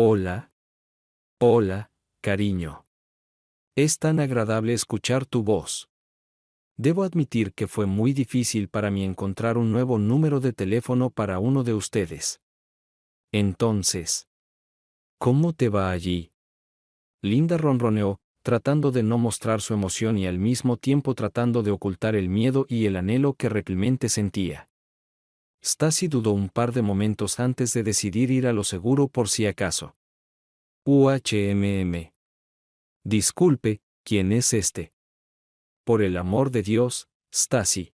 Hola, hola, cariño. Es tan agradable escuchar tu voz. Debo admitir que fue muy difícil para mí encontrar un nuevo número de teléfono para uno de ustedes. Entonces, ¿cómo te va allí? Linda ronroneó, tratando de no mostrar su emoción y al mismo tiempo tratando de ocultar el miedo y el anhelo que realmente sentía. Stacy dudó un par de momentos antes de decidir ir a lo seguro por si acaso. Disculpe, ¿quién es este? Por el amor de Dios, Stacy.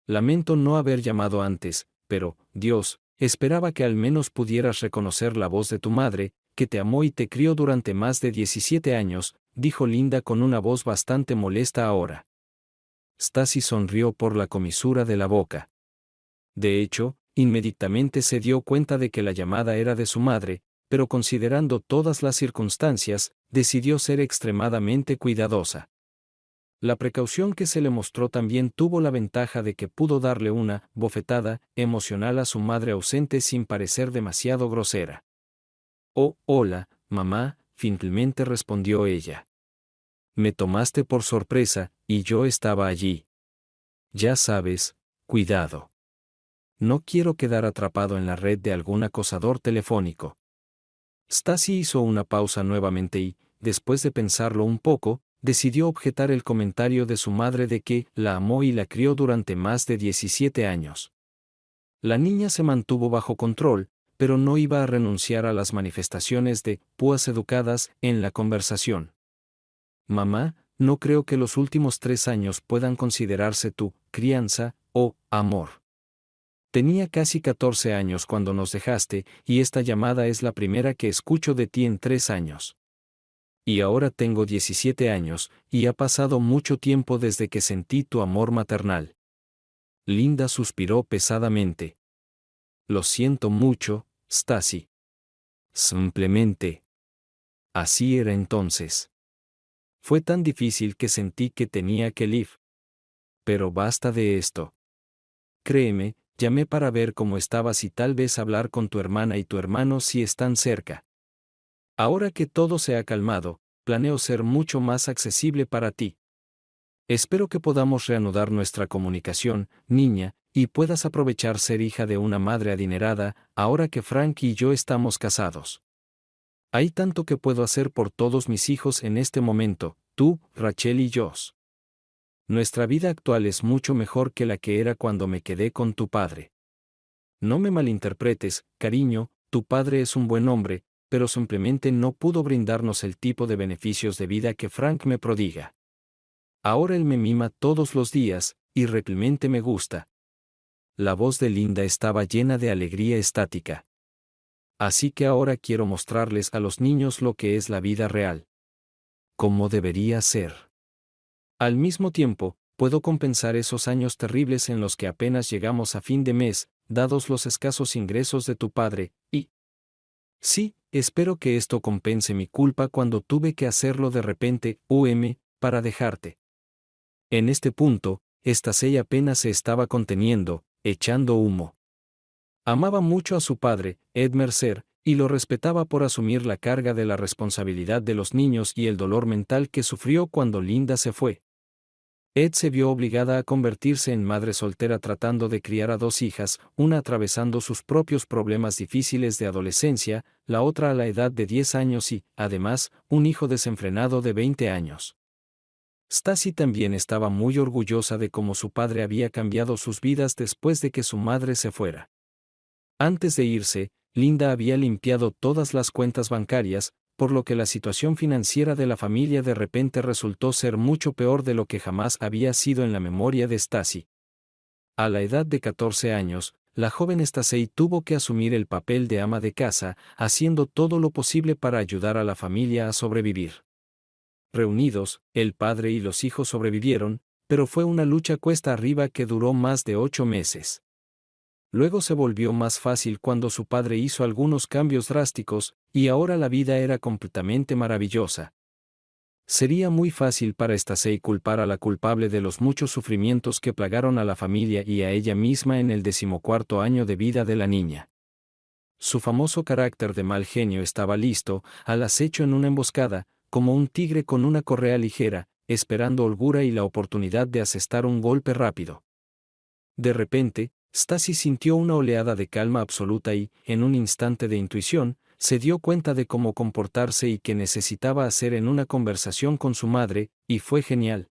Lamento no haber llamado antes, pero, Dios, esperaba que al menos pudieras reconocer la voz de tu madre, que te amó y te crió durante más de 17 años, dijo Linda con una voz bastante molesta ahora. Stacy sonrió por la comisura de la boca. De hecho, inmediatamente se dio cuenta de que la llamada era de su madre, pero considerando todas las circunstancias, decidió ser extremadamente cuidadosa. La precaución que se le mostró también tuvo la ventaja de que pudo darle una bofetada emocional a su madre ausente sin parecer demasiado grosera. Oh, hola, mamá, finalmente respondió ella. Me tomaste por sorpresa, y yo estaba allí. Ya sabes, cuidado. No quiero quedar atrapado en la red de algún acosador telefónico. Stacy hizo una pausa nuevamente y, después de pensarlo un poco, decidió objetar el comentario de su madre de que la amó y la crió durante más de 17 años. La niña se mantuvo bajo control, pero no iba a renunciar a las manifestaciones de púas educadas en la conversación. Mamá, no creo que los últimos 3 años puedan considerarse tu crianza o amor. Tenía casi 14 años cuando nos dejaste, y esta llamada es la primera que escucho de ti en 3 años. Y ahora tengo 17 años, y ha pasado mucho tiempo desde que sentí tu amor maternal. Linda suspiró pesadamente. Lo siento mucho, Stacy. Simplemente. Así era entonces. Fue tan difícil que sentí que tenía que ir. Pero basta de esto. Créeme, llamé para ver cómo estabas y tal vez hablar con tu hermana y tu hermano si están cerca. Ahora que todo se ha calmado, planeo ser mucho más accesible para ti. Espero que podamos reanudar nuestra comunicación, niña, y puedas aprovechar ser hija de una madre adinerada, ahora que Frank y yo estamos casados. Hay tanto que puedo hacer por todos mis hijos en este momento, tú, Rachel y Josh. Nuestra vida actual es mucho mejor que la que era cuando me quedé con tu padre. No me malinterpretes, cariño, tu padre es un buen hombre, pero simplemente no pudo brindarnos el tipo de beneficios de vida que Frank me prodiga. Ahora él me mima todos los días, y realmente me gusta. La voz de Linda estaba llena de alegría estática. Así que ahora quiero mostrarles a los niños lo que es la vida real. Cómo debería ser. Al mismo tiempo, puedo compensar esos años terribles en los que apenas llegamos a fin de mes, dados los escasos ingresos de tu padre, y... Sí, espero que esto compense mi culpa cuando tuve que hacerlo de repente, para dejarte. En este punto, Stacy apenas se estaba conteniendo, echando humo. Amaba mucho a su padre, Ed Mercer, y lo respetaba por asumir la carga de la responsabilidad de los niños y el dolor mental que sufrió cuando Linda se fue. Ed se vio obligada a convertirse en madre soltera tratando de criar a 2 hijas, una atravesando sus propios problemas difíciles de adolescencia, la otra a la edad de 10 años y, además, un hijo desenfrenado de 20 años. Stacy también estaba muy orgullosa de cómo su padre había cambiado sus vidas después de que su madre se fuera. Antes de irse, Linda había limpiado todas las cuentas bancarias, por lo que la situación financiera de la familia de repente resultó ser mucho peor de lo que jamás había sido en la memoria de Stacy. A la edad de 14 años, la joven Stacy tuvo que asumir el papel de ama de casa, haciendo todo lo posible para ayudar a la familia a sobrevivir. Reunidos, el padre y los hijos sobrevivieron, pero fue una lucha cuesta arriba que duró más de 8 meses. Luego se volvió más fácil cuando su padre hizo algunos cambios drásticos, y ahora la vida era completamente maravillosa. Sería muy fácil para Stacy culpar a la culpable de los muchos sufrimientos que plagaron a la familia y a ella misma en el 14º año de vida de la niña. Su famoso carácter de mal genio estaba listo, al acecho en una emboscada, como un tigre con una correa ligera, esperando holgura y la oportunidad de asestar un golpe rápido. De repente, Stacy sintió una oleada de calma absoluta y, en un instante de intuición, se dio cuenta de cómo comportarse y qué necesitaba hacer en una conversación con su madre, y fue genial.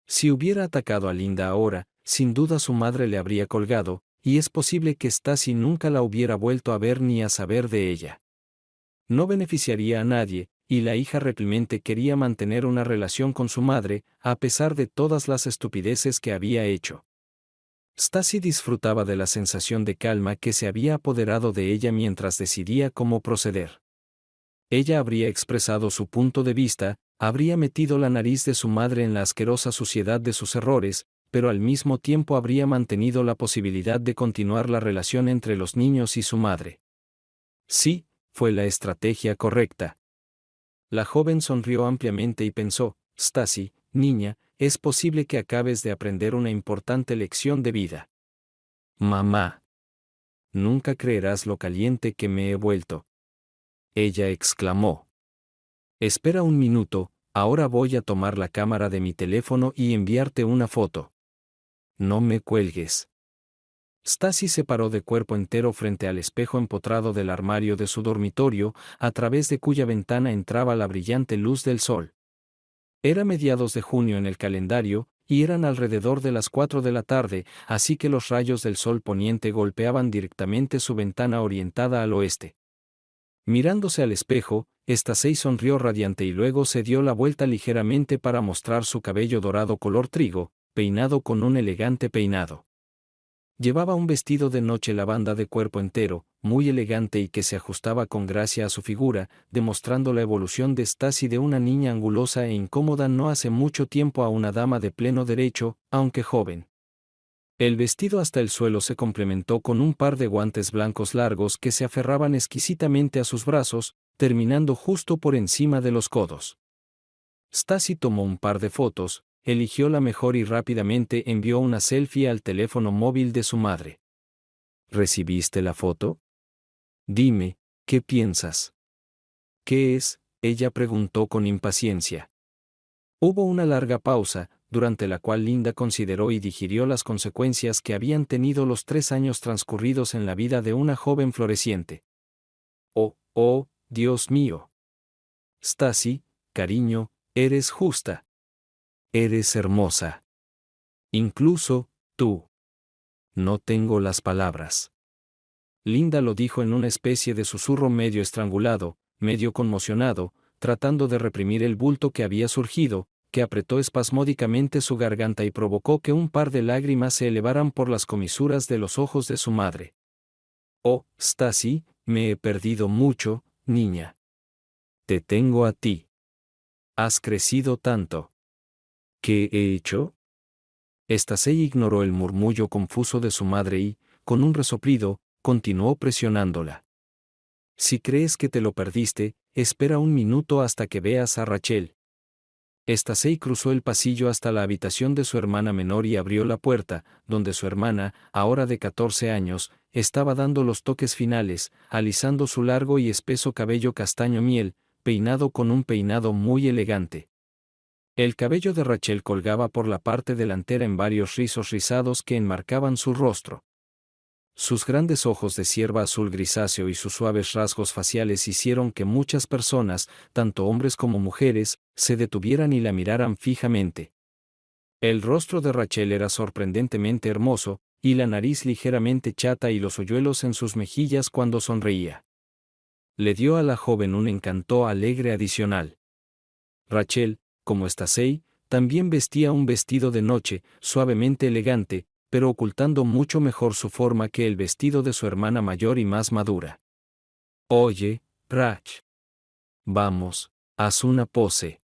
Si hubiera atacado a Linda ahora, sin duda su madre le habría colgado, y es posible que Stacy nunca la hubiera vuelto a ver ni a saber de ella. No beneficiaría a nadie, y la hija reclemente quería mantener una relación con su madre, a pesar de todas las estupideces que había hecho. Stacy disfrutaba de la sensación de calma que se había apoderado de ella mientras decidía cómo proceder. Ella habría expresado su punto de vista, habría metido la nariz de su madre en la asquerosa suciedad de sus errores, pero al mismo tiempo habría mantenido la posibilidad de continuar la relación entre los niños y su madre. Sí, fue la estrategia correcta. La joven sonrió ampliamente y pensó, Stacy, niña, es posible que acabes de aprender una importante lección de vida. Mamá. Nunca creerás lo caliente que me he vuelto. Ella exclamó. Espera un minuto, ahora voy a tomar la cámara de mi teléfono y enviarte una foto. No me cuelgues. Stacy se paró de cuerpo entero frente al espejo empotrado del armario de su dormitorio, a través de cuya ventana entraba la brillante luz del sol. Era mediados de junio en el calendario, y eran alrededor de las 4 de la tarde, así que los rayos del sol poniente golpeaban directamente su ventana orientada al oeste. Mirándose al espejo, Stacy sonrió radiante y luego se dio la vuelta ligeramente para mostrar su cabello dorado color trigo, peinado con un elegante peinado. Llevaba un vestido de noche lavanda de cuerpo entero, muy elegante y que se ajustaba con gracia a su figura, demostrando la evolución de Stacy de una niña angulosa e incómoda no hace mucho tiempo a una dama de pleno derecho, aunque joven. El vestido hasta el suelo se complementó con un par de guantes blancos largos que se aferraban exquisitamente a sus brazos, terminando justo por encima de los codos. Stacy tomó un par de fotos, eligió la mejor y rápidamente envió una selfie al teléfono móvil de su madre. ¿Recibiste la foto? Dime, ¿qué piensas? ¿Qué es? Ella preguntó con impaciencia. Hubo una larga pausa, durante la cual Linda consideró y digirió las consecuencias que habían tenido los 3 años transcurridos en la vida de una joven floreciente. Oh, Dios mío. Stacy, cariño, eres justa. Eres hermosa. Incluso, tú. No tengo las palabras. Linda lo dijo en una especie de susurro medio estrangulado, medio conmocionado, tratando de reprimir el bulto que había surgido, que apretó espasmódicamente su garganta y provocó que un par de lágrimas se elevaran por las comisuras de los ojos de su madre. Oh, Stacy, me he perdido mucho, niña. Te tengo a ti. Has crecido tanto. ¿Qué he hecho? Stacy ignoró el murmullo confuso de su madre y, con un resoplido, continuó presionándola. Si crees que te lo perdiste, espera un minuto hasta que veas a Rachel. Stacy cruzó el pasillo hasta la habitación de su hermana menor y abrió la puerta, donde su hermana, ahora de 14 años, estaba dando los toques finales, alisando su largo y espeso cabello castaño miel, peinado con un peinado muy elegante. El cabello de Rachel colgaba por la parte delantera en varios rizos rizados que enmarcaban su rostro. Sus grandes ojos de cierva azul grisáceo y sus suaves rasgos faciales hicieron que muchas personas, tanto hombres como mujeres, se detuvieran y la miraran fijamente. El rostro de Rachel era sorprendentemente hermoso, y la nariz ligeramente chata y los hoyuelos en sus mejillas cuando sonreía. Le dio a la joven un encanto alegre adicional. Rachel, como Stacy, también vestía un vestido de noche, suavemente elegante, pero ocultando mucho mejor su forma que el vestido de su hermana mayor y más madura. Oye, Rach. Vamos, haz una pose.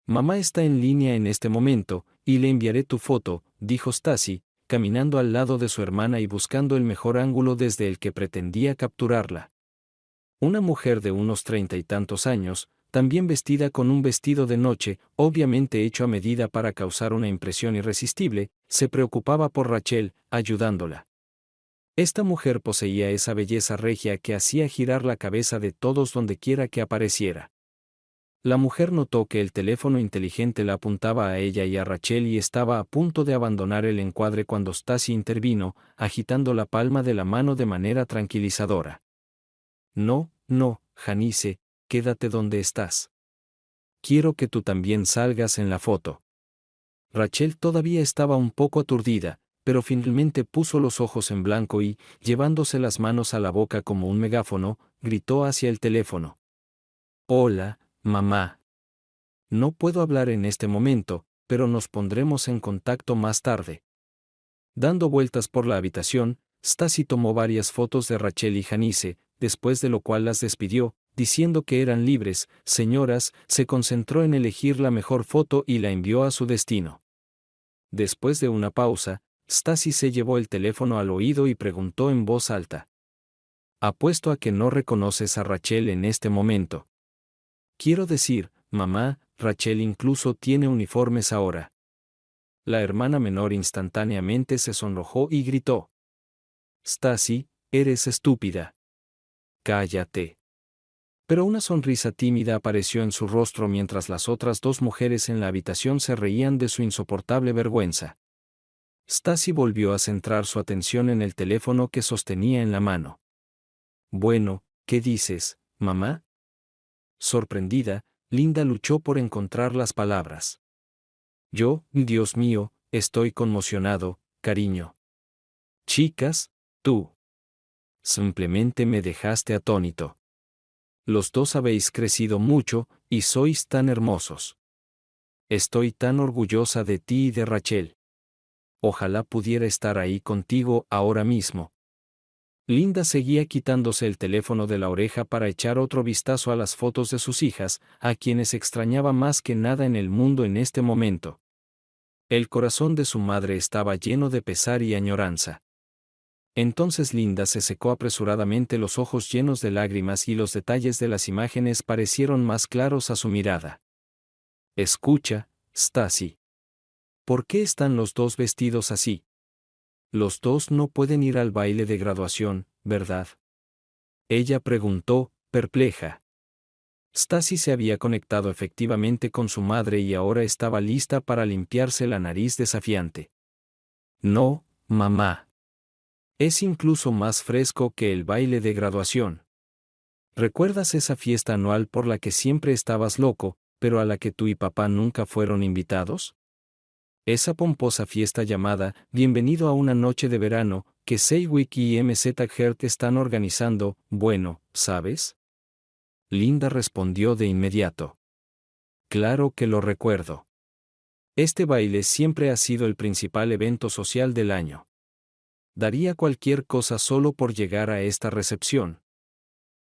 Mamá está en línea en este momento, y le enviaré tu foto, dijo Stacy, caminando al lado de su hermana y buscando el mejor ángulo desde el que pretendía capturarla. Una mujer de unos 30 y tantos años, también vestida con un vestido de noche, obviamente hecho a medida para causar una impresión irresistible, se preocupaba por Rachel, ayudándola. Esta mujer poseía esa belleza regia que hacía girar la cabeza de todos dondequiera que apareciera. La mujer notó que el teléfono inteligente la apuntaba a ella y a Rachel y estaba a punto de abandonar el encuadre cuando Stacy intervino, agitando la palma de la mano de manera tranquilizadora. No, no, Janice, quédate donde estás. Quiero que tú también salgas en la foto. Rachel todavía estaba un poco aturdida, pero finalmente puso los ojos en blanco y, llevándose las manos a la boca como un megáfono, gritó hacia el teléfono. Hola, mamá. No puedo hablar en este momento, pero nos pondremos en contacto más tarde. Dando vueltas por la habitación, Stacy tomó varias fotos de Rachel y Janice, después de lo cual las despidió, diciendo que eran libres. Señoras, se concentró en elegir la mejor foto y la envió a su destino. Después de una pausa, Stacy se llevó el teléfono al oído y preguntó en voz alta. Apuesto a que no reconoces a Rachel en este momento. Quiero decir, mamá, Rachel incluso tiene uniformes ahora. La hermana menor instantáneamente se sonrojó y gritó. Stacy, eres estúpida. Cállate. Pero una sonrisa tímida apareció en su rostro mientras las otras dos mujeres en la habitación se reían de su insoportable vergüenza. Stacy volvió a centrar su atención en el teléfono que sostenía en la mano. Bueno, ¿qué dices, mamá? Sorprendida, Linda luchó por encontrar las palabras. Dios mío, estoy conmocionado, cariño. Chicas, tú. Simplemente me dejaste atónito. Los dos habéis crecido mucho, y sois tan hermosos. Estoy tan orgullosa de ti y de Rachel. Ojalá pudiera estar ahí contigo ahora mismo. Linda seguía quitándose el teléfono de la oreja para echar otro vistazo a las fotos de sus hijas, a quienes extrañaba más que nada en el mundo en este momento. El corazón de su madre estaba lleno de pesar y añoranza. Entonces Linda se secó apresuradamente los ojos llenos de lágrimas y los detalles de las imágenes parecieron más claros a su mirada. Escucha, Stacy. ¿Por qué están los dos vestidos así? Los dos no pueden ir al baile de graduación, ¿verdad? Ella preguntó, perpleja. Stacy se había conectado efectivamente con su madre y ahora estaba lista para limpiarse la nariz desafiante. No, mamá. Es incluso más fresco que el baile de graduación. ¿Recuerdas esa fiesta anual por la que siempre estabas loco, pero a la que tú y papá nunca fueron invitados? Esa pomposa fiesta llamada Bienvenido a una noche de verano, que Seiwick y MZ están organizando, bueno, ¿sabes? Linda respondió de inmediato. Claro que lo recuerdo. Este baile siempre ha sido el principal evento social del año. Daría cualquier cosa solo por llegar a esta recepción.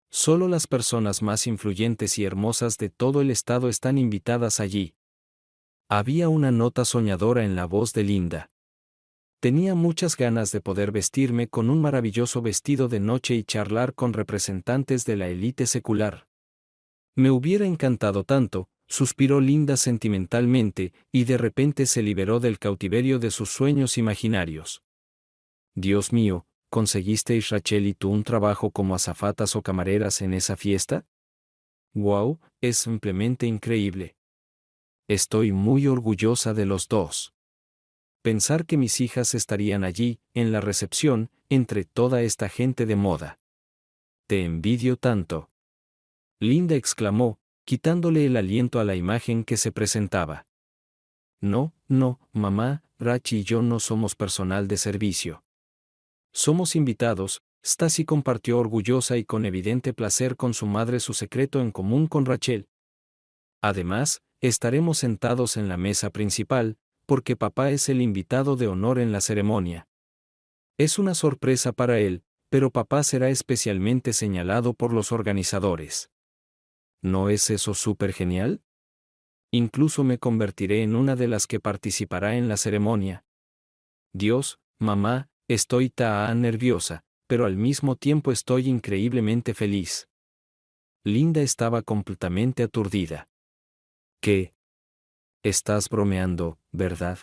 Solo las personas más influyentes y hermosas de todo el estado están invitadas allí. Había una nota soñadora en la voz de Linda. Tenía muchas ganas de poder vestirme con un maravilloso vestido de noche y charlar con representantes de la élite secular. Me hubiera encantado tanto, suspiró Linda sentimentalmente, y de repente se liberó del cautiverio de sus sueños imaginarios. Dios mío, ¿conseguisteis Rachel y tú un trabajo como azafatas o camareras en esa fiesta? ¡Wow! Es simplemente increíble. Estoy muy orgullosa de los dos. Pensar que mis hijas estarían allí, en la recepción, entre toda esta gente de moda. Te envidio tanto. Linda exclamó, quitándole el aliento a la imagen que se presentaba. No, no, mamá, Rach y yo no somos personal de servicio. Somos invitados. Stacy compartió orgullosa y con evidente placer con su madre su secreto en común con Rachel. Además, estaremos sentados en la mesa principal, porque papá es el invitado de honor en la ceremonia. Es una sorpresa para él, pero papá será especialmente señalado por los organizadores. ¿No es eso súper genial? Incluso me convertiré en una de las que participará en la ceremonia. Dios, mamá, estoy tan nerviosa, pero al mismo tiempo estoy increíblemente feliz. Linda estaba completamente aturdida. ¿Qué? Estás bromeando, ¿verdad?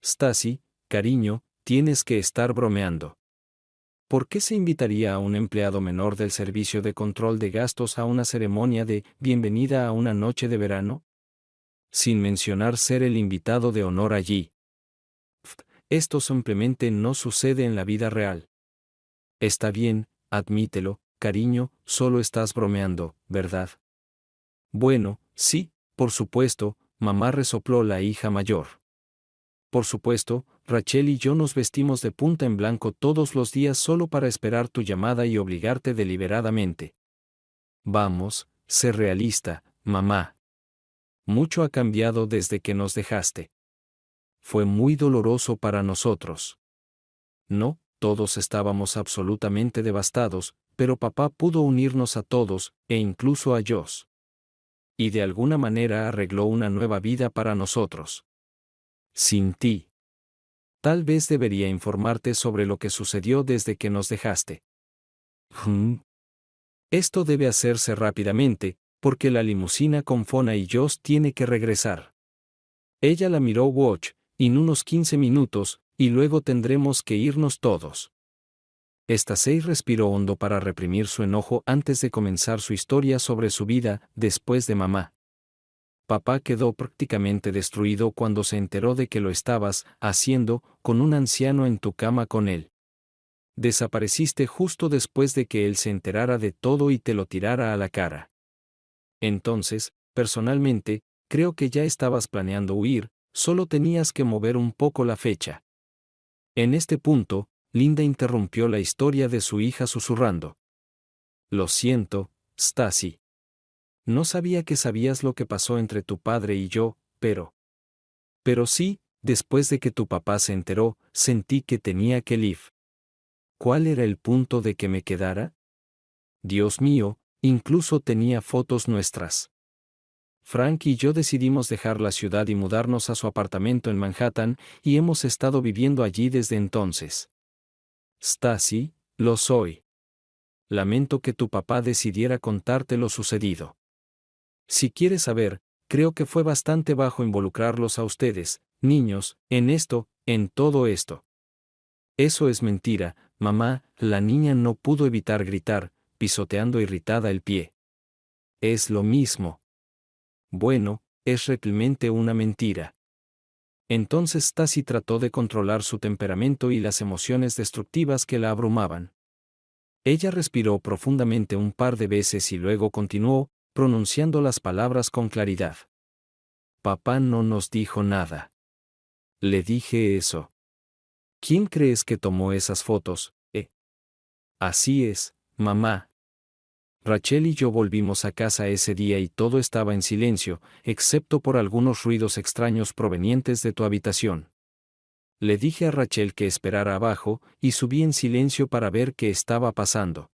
Stacy, cariño, tienes que estar bromeando. ¿Por qué se invitaría a un empleado menor del Servicio de Control de Gastos a una ceremonia de bienvenida a una noche de verano? Sin mencionar ser el invitado de honor allí. Esto simplemente no sucede en la vida real. Está bien, admítelo, cariño, solo estás bromeando, ¿verdad? Bueno, sí, por supuesto, mamá resopló la hija mayor. Por supuesto, Rachel y yo nos vestimos de punta en blanco todos los días solo para esperar tu llamada y obligarte deliberadamente. Vamos, sé realista, mamá. Mucho ha cambiado desde que nos dejaste. Fue muy doloroso para nosotros. No, todos estábamos absolutamente devastados, pero papá pudo unirnos a todos, e incluso a Josh. Y de alguna manera arregló una nueva vida para nosotros. Sin ti. Tal vez debería informarte sobre lo que sucedió desde que nos dejaste. Esto debe hacerse rápidamente, porque la limusina con Fona y Josh tiene que regresar. Ella la miró Watch, en unos 15 minutos, y luego tendremos que irnos todos. Stacey respiró hondo para reprimir su enojo antes de comenzar su historia sobre su vida después de mamá. Papá quedó prácticamente destruido cuando se enteró de que lo estabas haciendo con un anciano en tu cama con él. Desapareciste justo después de que él se enterara de todo y te lo tirara a la cara. Entonces, personalmente, creo que ya estabas planeando huir, solo tenías que mover un poco la fecha. En este punto, Linda interrumpió la historia de su hija susurrando. Lo siento, Stacy. No sabía que sabías lo que pasó entre tu padre y yo, pero... Pero sí, después de que tu papá se enteró, sentí que tenía que ir. ¿Cuál era el punto de que me quedara? Dios mío, incluso tenía fotos nuestras. Frank y yo decidimos dejar la ciudad y mudarnos a su apartamento en Manhattan, y hemos estado viviendo allí desde entonces. Stacy, lo soy. Lamento que tu papá decidiera contarte lo sucedido. Si quieres saber, creo que fue bastante bajo involucrarlos a ustedes, niños, en todo esto. Eso es mentira, mamá, la niña no pudo evitar gritar, pisoteando irritada el pie. Es lo mismo. Bueno, es realmente una mentira. Entonces Stacy trató de controlar su temperamento y las emociones destructivas que la abrumaban. Ella respiró profundamente un par de veces y luego continuó, pronunciando las palabras con claridad. Papá no nos dijo nada. Le dije eso. ¿Quién crees que tomó esas fotos, Así es, mamá. Rachel y yo volvimos a casa ese día y todo estaba en silencio, excepto por algunos ruidos extraños provenientes de tu habitación. Le dije a Rachel que esperara abajo, y subí en silencio para ver qué estaba pasando.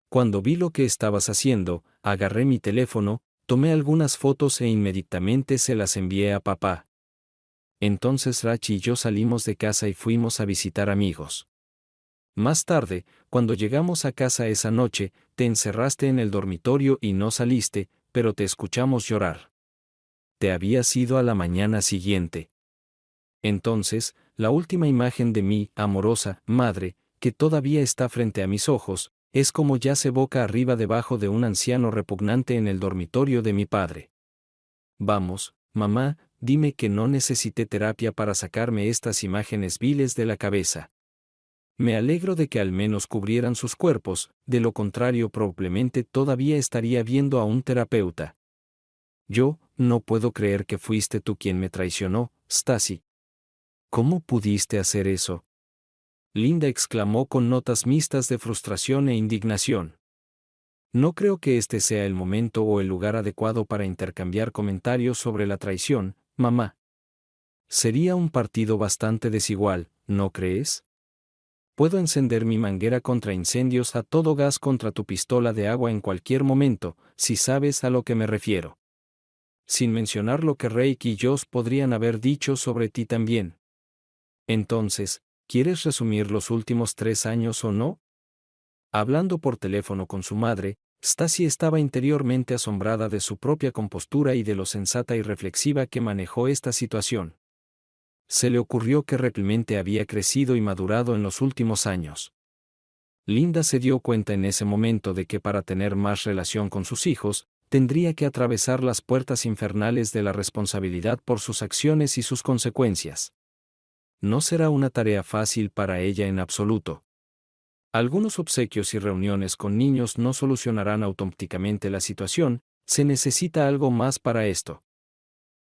Cuando vi lo que estabas haciendo, agarré mi teléfono, tomé algunas fotos e inmediatamente se las envié a papá. Entonces Rach y yo salimos de casa y fuimos a visitar amigos. Más tarde, cuando llegamos a casa esa noche, te encerraste en el dormitorio y no saliste, pero te escuchamos llorar. Te habías ido a la mañana siguiente. Entonces, la última imagen de mi amorosa madre, que todavía está frente a mis ojos, es como yace boca arriba debajo de un anciano repugnante en el dormitorio de mi padre. Vamos, mamá, dime que no necesité terapia para sacarme estas imágenes viles de la cabeza. Me alegro de que al menos cubrieran sus cuerpos, de lo contrario probablemente todavía estaría viendo a un terapeuta. Yo, no puedo creer que fuiste tú quien me traicionó, Stacy. ¿Cómo pudiste hacer eso? Linda exclamó con notas mixtas de frustración e indignación. No creo que este sea el momento o el lugar adecuado para intercambiar comentarios sobre la traición, mamá. Sería un partido bastante desigual, ¿no crees? Puedo encender mi manguera contra incendios a todo gas contra tu pistola de agua en cualquier momento, si sabes a lo que me refiero. Sin mencionar lo que Rake y Josh podrían haber dicho sobre ti también. Entonces, ¿quieres resumir los últimos 3 años o no? Hablando por teléfono con su madre, Stacy estaba interiormente asombrada de su propia compostura y de lo sensata y reflexiva que manejó esta situación. Se le ocurrió que realmente había crecido y madurado en los últimos años. Linda se dio cuenta en ese momento de que para tener más relación con sus hijos, tendría que atravesar las puertas infernales de la responsabilidad por sus acciones y sus consecuencias. No será una tarea fácil para ella en absoluto. Algunos obsequios y reuniones con niños no solucionarán automáticamente la situación, se necesita algo más para esto.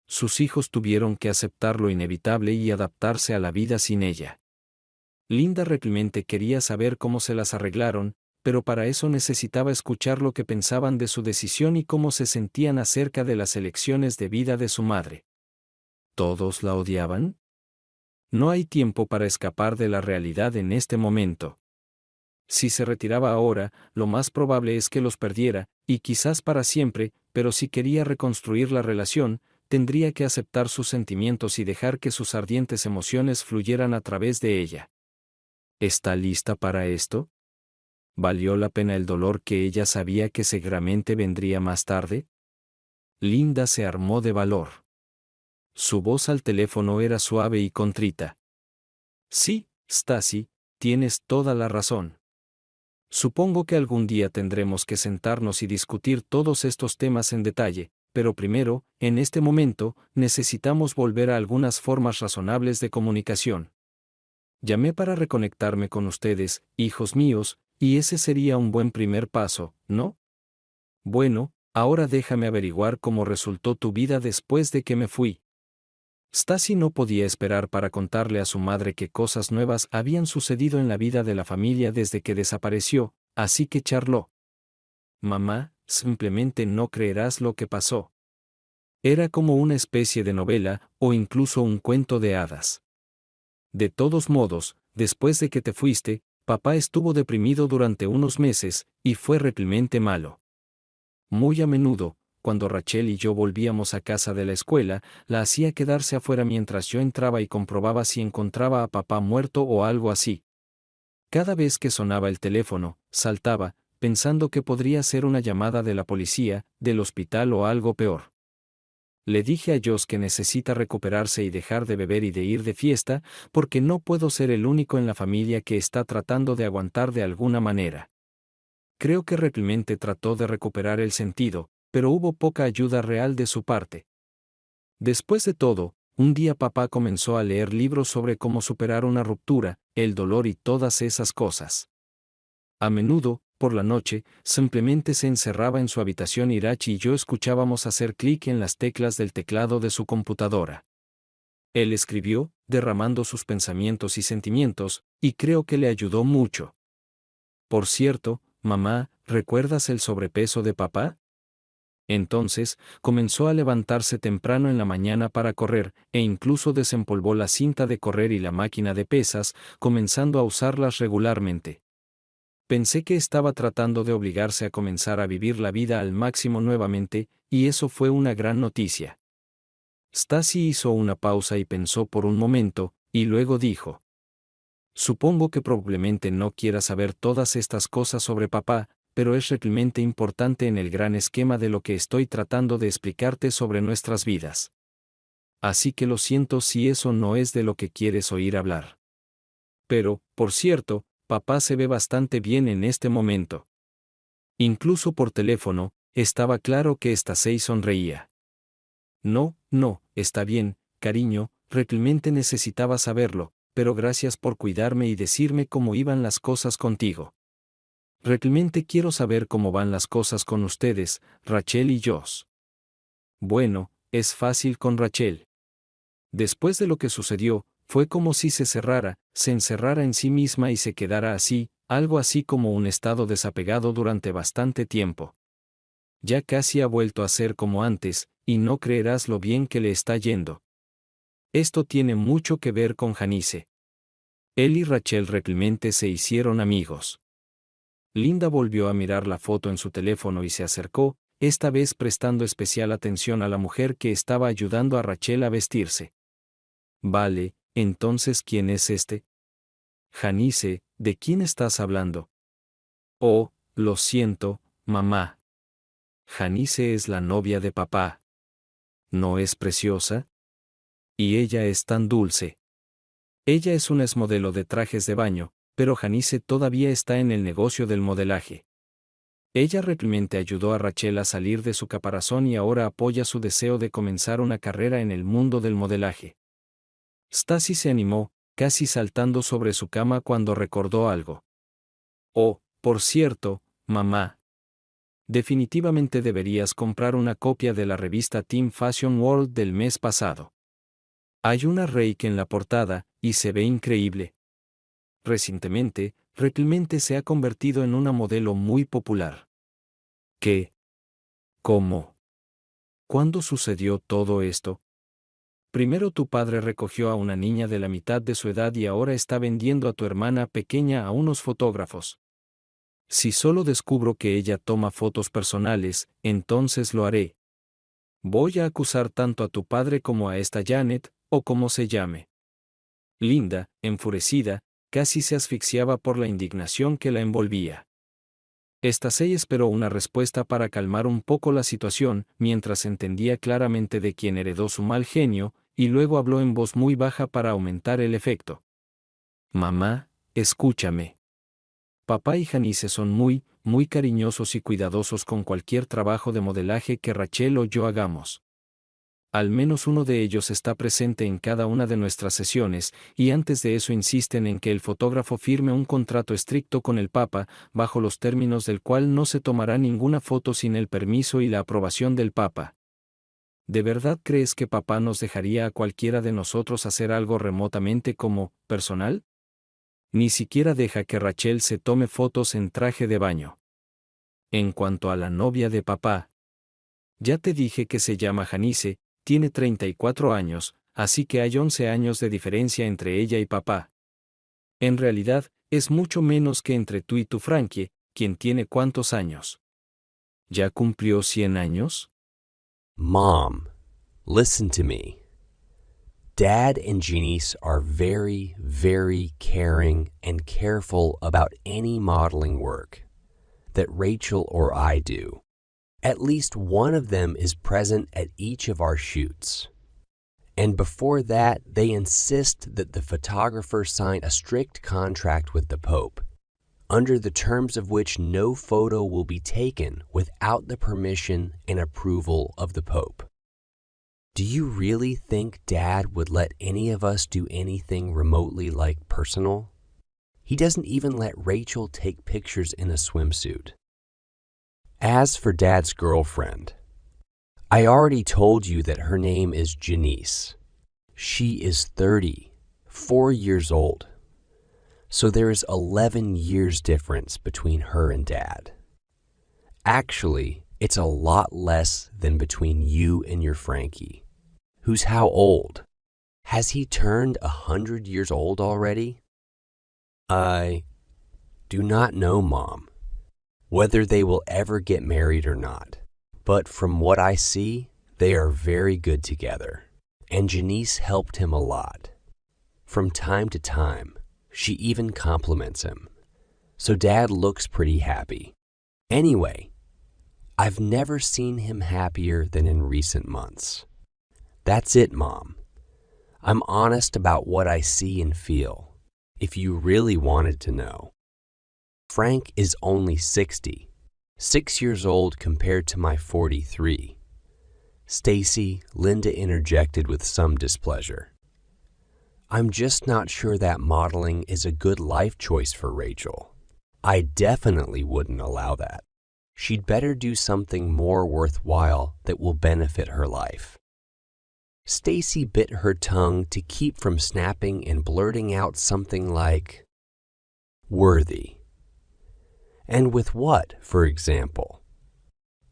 Sus hijos tuvieron que aceptar lo inevitable y adaptarse a la vida sin ella. Linda realmente quería saber cómo se las arreglaron, pero para eso necesitaba escuchar lo que pensaban de su decisión y cómo se sentían acerca de las elecciones de vida de su madre. ¿Todos la odiaban? No hay tiempo para escapar de la realidad en este momento. Si se retiraba ahora, lo más probable es que los perdiera, y quizás para siempre, pero si quería reconstruir la relación, tendría que aceptar sus sentimientos y dejar que sus ardientes emociones fluyeran a través de ella. ¿Está lista para esto? ¿Valió la pena el dolor que ella sabía que seguramente vendría más tarde? Linda se armó de valor. Su voz al teléfono era suave y contrita. Sí, Stacy, tienes toda la razón. Supongo que algún día tendremos que sentarnos y discutir todos estos temas en detalle, pero primero, en este momento, necesitamos volver a algunas formas razonables de comunicación. Llamé para reconectarme con ustedes, hijos míos, y ese sería un buen primer paso, ¿no? Bueno, ahora déjame averiguar cómo resultó tu vida después de que me fui. Stacy no podía esperar para contarle a su madre qué cosas nuevas habían sucedido en la vida de la familia desde que desapareció, así que charló. Mamá, simplemente no creerás lo que pasó. Era como una especie de novela, o incluso un cuento de hadas. De todos modos, después de que te fuiste, papá estuvo deprimido durante unos meses, y fue realmente malo. Muy a menudo, cuando Rachel y yo volvíamos a casa de la escuela, la hacía quedarse afuera mientras yo entraba y comprobaba si encontraba a papá muerto o algo así. Cada vez que sonaba el teléfono, saltaba, pensando que podría ser una llamada de la policía, del hospital o algo peor. Le dije a Josh que necesita recuperarse y dejar de beber y de ir de fiesta, porque no puedo ser el único en la familia que está tratando de aguantar de alguna manera. Creo que realmente trató de recuperar el sentido, pero hubo poca ayuda real de su parte. Después de todo, un día papá comenzó a leer libros sobre cómo superar una ruptura, el dolor y todas esas cosas. A menudo, por la noche, simplemente se encerraba en su habitación y Rach y yo escuchábamos hacer clic en las teclas del teclado de su computadora. Él escribió, derramando sus pensamientos y sentimientos, y creo que le ayudó mucho. Por cierto, mamá, ¿recuerdas el sobrepeso de papá? Entonces, comenzó a levantarse temprano en la mañana para correr, e incluso desempolvó la cinta de correr y la máquina de pesas, comenzando a usarlas regularmente. Pensé que estaba tratando de obligarse a comenzar a vivir la vida al máximo nuevamente, y eso fue una gran noticia. Stacy hizo una pausa y pensó por un momento, y luego dijo: Supongo que probablemente no quieras saber todas estas cosas sobre papá, pero es realmente importante en el gran esquema de lo que estoy tratando de explicarte sobre nuestras vidas. Así que lo siento si eso no es de lo que quieres oír hablar. Pero, por cierto, papá se ve bastante bien en este momento. Incluso por teléfono, estaba claro que Stacy sonreía. No, está bien, cariño, realmente necesitaba saberlo, pero gracias por cuidarme y decirme cómo iban las cosas contigo. Realmente quiero saber cómo van las cosas con ustedes, Rachel y Josh. Bueno, es fácil con Rachel. Después de lo que sucedió, fue como si se encerrara en sí misma y se quedara así, algo así como un estado desapegado durante bastante tiempo. Ya casi ha vuelto a ser como antes, y no creerás lo bien que le está yendo. Esto tiene mucho que ver con Janice. Él y Rachel realmente se hicieron amigos. Linda volvió a mirar la foto en su teléfono y se acercó, esta vez prestando especial atención a la mujer que estaba ayudando a Rachel a vestirse. Vale, entonces ¿quién es este? Janice, ¿de quién estás hablando? Oh, lo siento, mamá. Janice es la novia de papá. ¿No es preciosa? Y ella es tan dulce. Ella es una exmodelo de trajes de baño, pero Janice todavía está en el negocio del modelaje. Ella realmente ayudó a Rachel a salir de su caparazón y ahora apoya su deseo de comenzar una carrera en el mundo del modelaje. Stacy se animó, casi saltando sobre su cama cuando recordó algo. Oh, por cierto, mamá. Definitivamente deberías comprar una copia de la revista Teen Fashion World del mes pasado. Hay una Reiki en la portada, y se ve increíble. Recientemente, Realmente se ha convertido en una modelo muy popular. ¿Qué? ¿Cómo? ¿Cuándo sucedió todo esto? Primero tu padre recogió a una niña de la mitad de su edad y ahora está vendiendo a tu hermana pequeña a unos fotógrafos. Si solo descubro que ella toma fotos personales, entonces lo haré. Voy a acusar tanto a tu padre como a esta Janet, o como se llame. Linda, enfurecida, casi se asfixiaba por la indignación que la envolvía. Stacy esperó una respuesta para calmar un poco la situación, mientras entendía claramente de quién heredó su mal genio, y luego habló en voz muy baja para aumentar el efecto. Mamá, escúchame. Papá y Janice son muy cariñosos y cuidadosos con cualquier trabajo de modelaje que Rachel o yo hagamos. Al menos uno de ellos está presente en cada una de nuestras sesiones, y antes de eso insisten en que el fotógrafo firme un contrato estricto con el Papa, bajo los términos del cual no se tomará ninguna foto sin el permiso y la aprobación del Papa. ¿De verdad crees que papá nos dejaría a cualquiera de nosotros hacer algo remotamente como personal? Ni siquiera deja que Rachel se tome fotos en traje de baño. En cuanto a la novia de papá, ya te dije que se llama Janice. Tiene 34 años, así que hay 11 años de diferencia entre ella y papá. En realidad, es mucho menos que entre tú y tu Frankie, quien tiene ¿cuántos años? ¿Ya cumplió 100 años? Mom, listen to me. Dad and Janice are very, very caring and careful about any modeling work that Rachel or I do. At least one of them is present at each of our shoots. And before that, they insist that the photographer sign a strict contract with the Pope, under the terms of which no photo will be taken without the permission and approval of the Pope. Do you really think Dad would let any of us do anything remotely like personal? He doesn't even let Rachel take pictures in a swimsuit. As for Dad's girlfriend, I already told you that her name is Janice. She is 30, 4 years old. So there is 11 years difference between her and Dad. Actually, it's a lot less than between you and your Frankie, who's how old? Has he turned 100 years old already? I do not know, Mom, whether they will ever get married or not. But from what I see, they are very good together. And Janice helped him a lot. From time to time, she even compliments him. So Dad looks pretty happy. Anyway, I've never seen him happier than in recent months. That's it, Mom. I'm honest about what I see and feel, if you really wanted to know. Frank is only 60, 6 years old compared to my 43. Stacy, Linda interjected with some displeasure. I'm just not sure that modeling is a good life choice for Rachel. I definitely wouldn't allow that. She'd better do something more worthwhile that will benefit her life. Stacy bit her tongue to keep from snapping and blurting out something like, worthy. And with what, for example?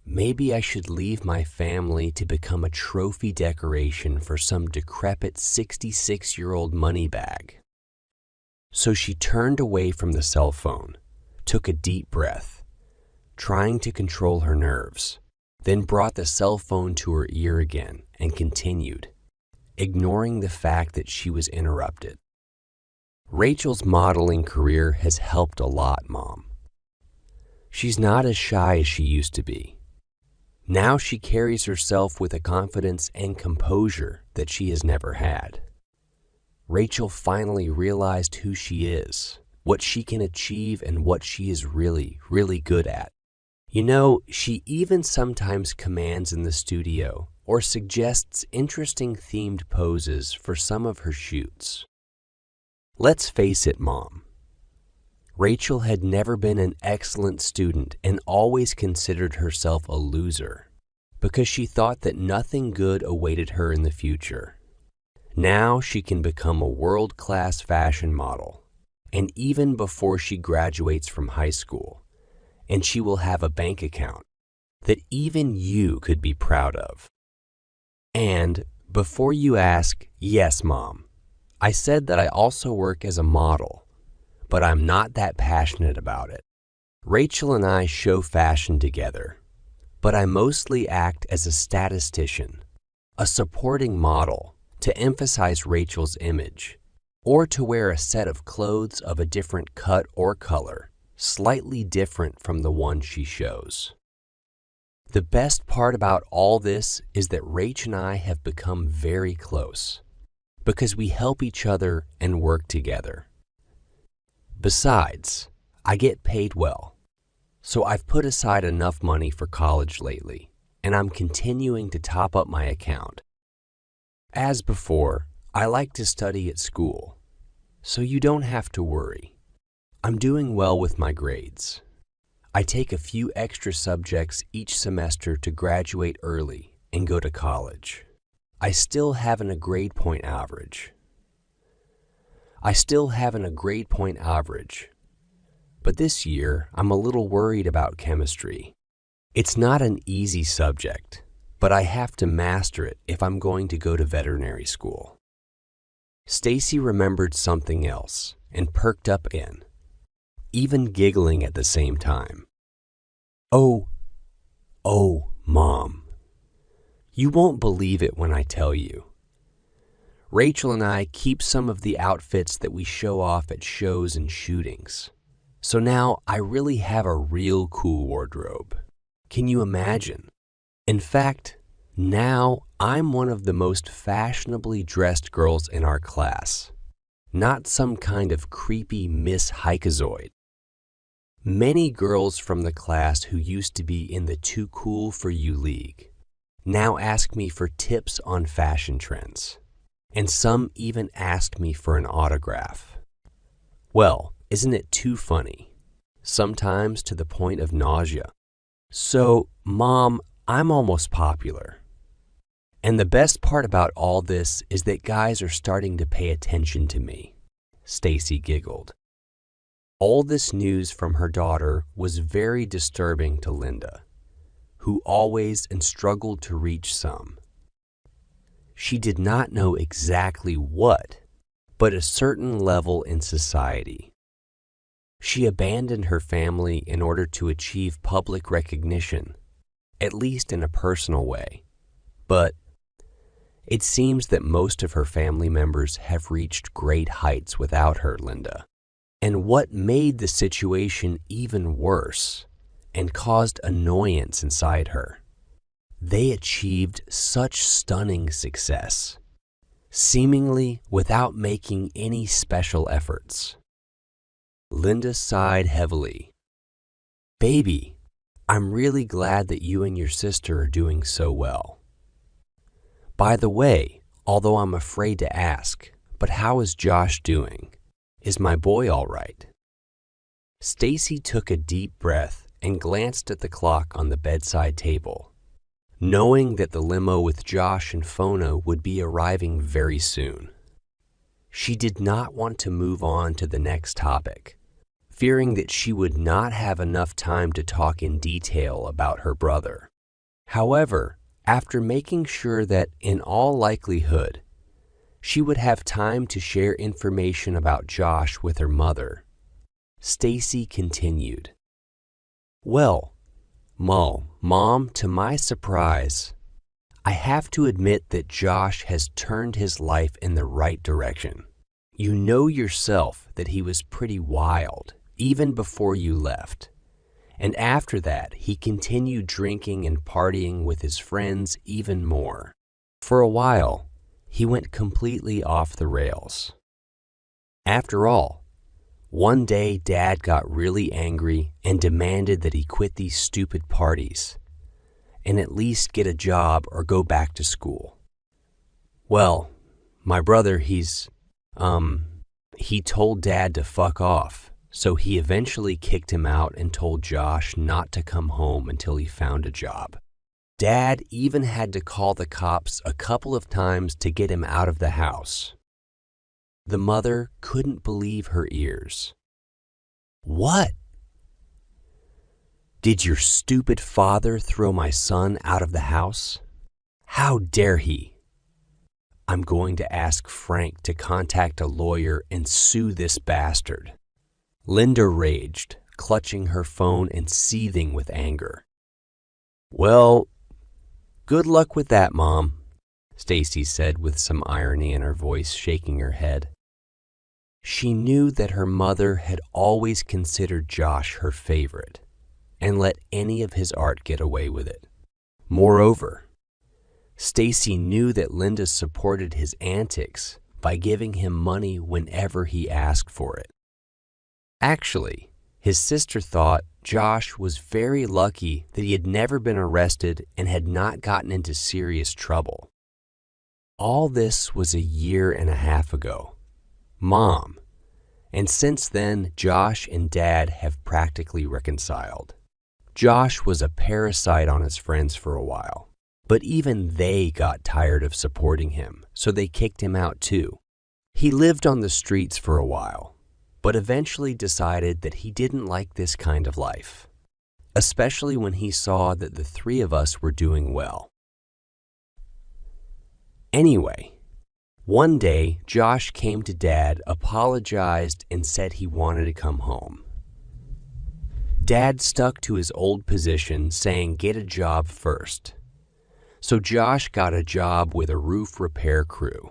Maybe I should leave my family to become a trophy decoration for some decrepit 66-year-old money bag. So she turned away from the cell phone, took a deep breath, trying to control her nerves, then brought the cell phone to her ear again and continued, ignoring the fact that she was interrupted. Rachel's modeling career has helped a lot, Mom. She's not as shy as she used to be. Now she carries herself with a confidence and composure that she has never had. Rachel finally realized who she is what she can achieve, and what she is really, really good at. You know, she even sometimes commands in the studio or suggests interesting themed poses for some of her shoots. Let's face it, Mom. Rachel had never been an excellent student and always considered herself a loser because she thought that nothing good awaited her in the future. Now she can become a world-class fashion model, and even before she graduates from high school, and she will have a bank account that even you could be proud of. And before you ask, yes, Mom, I said that I also work as a model, but I'm not that passionate about it. Rachel and I show fashion together, but I mostly act as a statistician, a supporting model to emphasize Rachel's image, or to wear a set of clothes of a different cut or color, slightly different from the one she shows. The best part about all this is that Rach and I have become very close because we help each other and work together. Besides, I get paid well, so I've put aside enough money for college lately, and I'm continuing to top up my account. As before, I like to study at school, so you don't have to worry. I'm doing well with my grades. I take a few extra subjects each semester to graduate early and go to college. I still haven't a grade point average. But this year, I'm a little worried about chemistry. It's not an easy subject, but I have to master it if I'm going to go to veterinary school. Stacy remembered something else and perked up again, even giggling at the same time. Oh, Mom. You won't believe it when I tell you. Rachel and I keep some of the outfits that we show off at shows and shootings. So now I really have a real cool wardrobe. Can you imagine? In fact, now I'm one of the most fashionably dressed girls in our class, not some kind of creepy Miss Hikeazoid. Many girls from the class who used to be in the Too Cool for You League now ask me for tips on fashion trends, and some even asked me for an autograph. Well, isn't it too funny? Sometimes to the point of nausea. So, Mom, I'm almost popular. And the best part about all this is that guys are starting to pay attention to me. Stacy giggled. All this news from her daughter was very disturbing to Linda, who always struggled to reach some. She did not know exactly what, but a certain level in society. She abandoned her family in order to achieve public recognition, at least in a personal way. But it seems that most of her family members have reached great heights without her, Linda. And what made the situation even worse and caused annoyance inside her, they achieved such stunning success, seemingly without making any special efforts. Linda sighed heavily. Baby, I'm really glad that you and your sister are doing so well. By the way, although I'm afraid to ask, but how is Josh doing? Is my boy all right? Stacy took a deep breath and glanced at the clock on the bedside table, knowing that the limo with Josh and Fona would be arriving very soon. She did not want to move on to the next topic, fearing that she would not have enough time to talk in detail about her brother. However, after making sure that, in all likelihood, she would have time to share information about Josh with her mother, Stacy continued. Well, Mom, to my surprise, I have to admit that Josh has turned his life in the right direction. You know yourself that he was pretty wild, even before you left. And after that, he continued drinking and partying with his friends even more. For a while, he went completely off the rails. After all, One day, Dad got really angry and demanded that he quit these stupid parties and at least get a job or go back to school. Well, my brother, he told Dad to fuck off, so he eventually kicked him out and told Josh not to come home until he found a job. Dad even had to call the cops a couple of times to get him out of the house. The mother couldn't believe her ears. What? Did your stupid father throw my son out of the house? How dare he? I'm going to ask Frank to contact a lawyer and sue this bastard. Linda raged, clutching her phone and seething with anger. Well, good luck with that, Mom, Stacy said with some irony in her voice, shaking her head. She knew that her mother had always considered Josh her favorite and let any of his art get away with it. Moreover, Stacy knew that Linda supported his antics by giving him money whenever he asked for it. Actually, his sister thought Josh was very lucky that he had never been arrested and had not gotten into serious trouble. All this was a year and a half ago. Mom, and since then, Josh and Dad have practically reconciled. Josh was a parasite on his friends for a while, but even they got tired of supporting him, so they kicked him out too. He lived on the streets for a while, but eventually decided that he didn't like this kind of life, especially when he saw that the three of us were doing well. Anyway, one day, Josh came to Dad, apologized, and said he wanted to come home. Dad stuck to his old position, saying get a job first. So Josh got a job with a roof repair crew.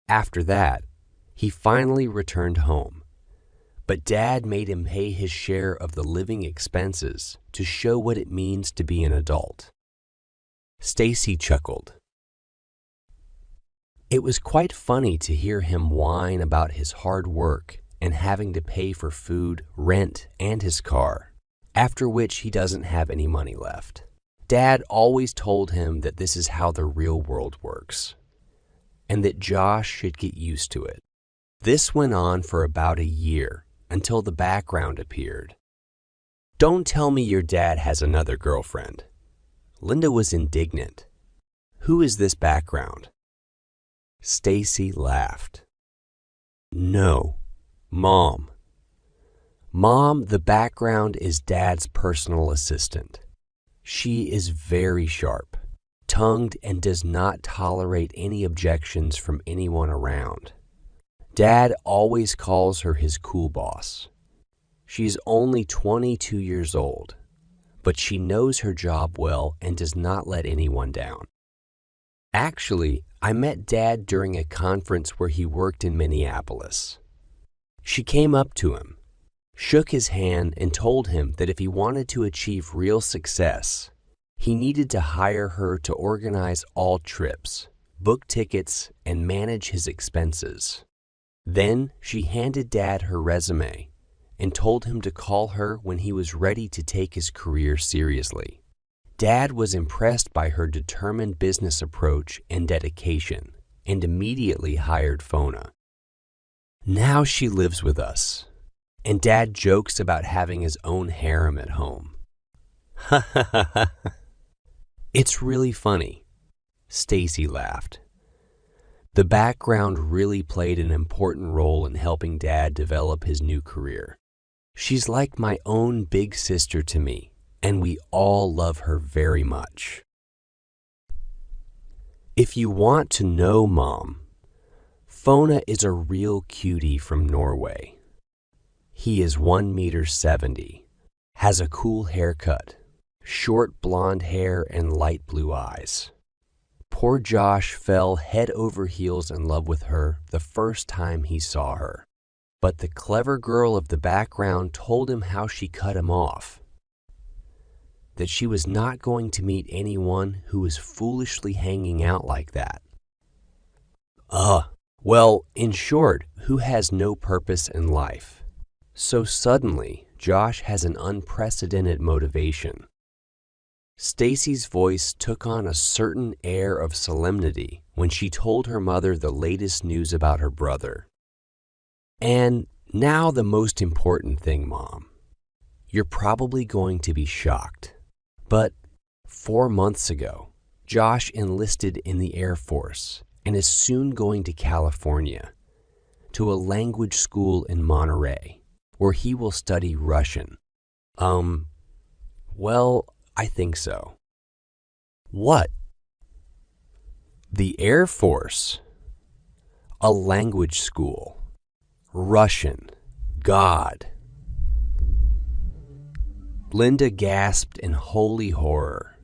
After that, he finally returned home. But Dad made him pay his share of the living expenses to show what it means to be an adult. Stacy chuckled. It was quite funny to hear him whine about his hard work and having to pay for food, rent, and his car, after which he doesn't have any money left. Dad always told him that this is how the real world works, and that Josh should get used to it. This went on for about a year until the background appeared. Don't tell me your dad has another girlfriend. Linda was indignant. Who is this background? Stacy laughed. No, Mom. Mom, the background is Dad's personal assistant. She is very sharp, tongued, and does not tolerate any objections from anyone around. Dad always calls her his cool boss. She's only 22 years old, but she knows her job well and does not let anyone down. Actually, I met Dad during a conference where he worked in Minneapolis. She came up to him, shook his hand, and told him that if he wanted to achieve real success, he needed to hire her to organize all trips, book tickets, and manage his expenses. Then she handed Dad her resume and told him to call her when he was ready to take his career seriously. Dad was impressed by her determined business approach and dedication and immediately hired Fona. Now she lives with us, and Dad jokes about having his own harem at home. Ha ha ha ha. It's really funny. Stacy laughed. The background really played an important role in helping Dad develop his new career. She's like my own big sister to me, and we all love her very much. If you want to know, Mom, Fona is a real cutie from Norway. He is 1.70 meters, has a cool haircut, short blonde hair, and light blue eyes. Poor Josh fell head over heels in love with her the first time he saw her. But the clever girl of the background told him how she cut him off. That she was not going to meet anyone who was foolishly hanging out like that. Well, in short, who has no purpose in life. So suddenly, Josh has an unprecedented motivation. Stacy's voice took on a certain air of solemnity when she told her mother the latest news about her brother. And now the most important thing, Mom. You're probably going to be shocked, but 4 months ago, Josh enlisted in the Air Force and is soon going to California, to a language school in Monterey, where he will study Russian. Well, I think so. What? The Air Force? A language school? Russian? God! Linda gasped in holy horror.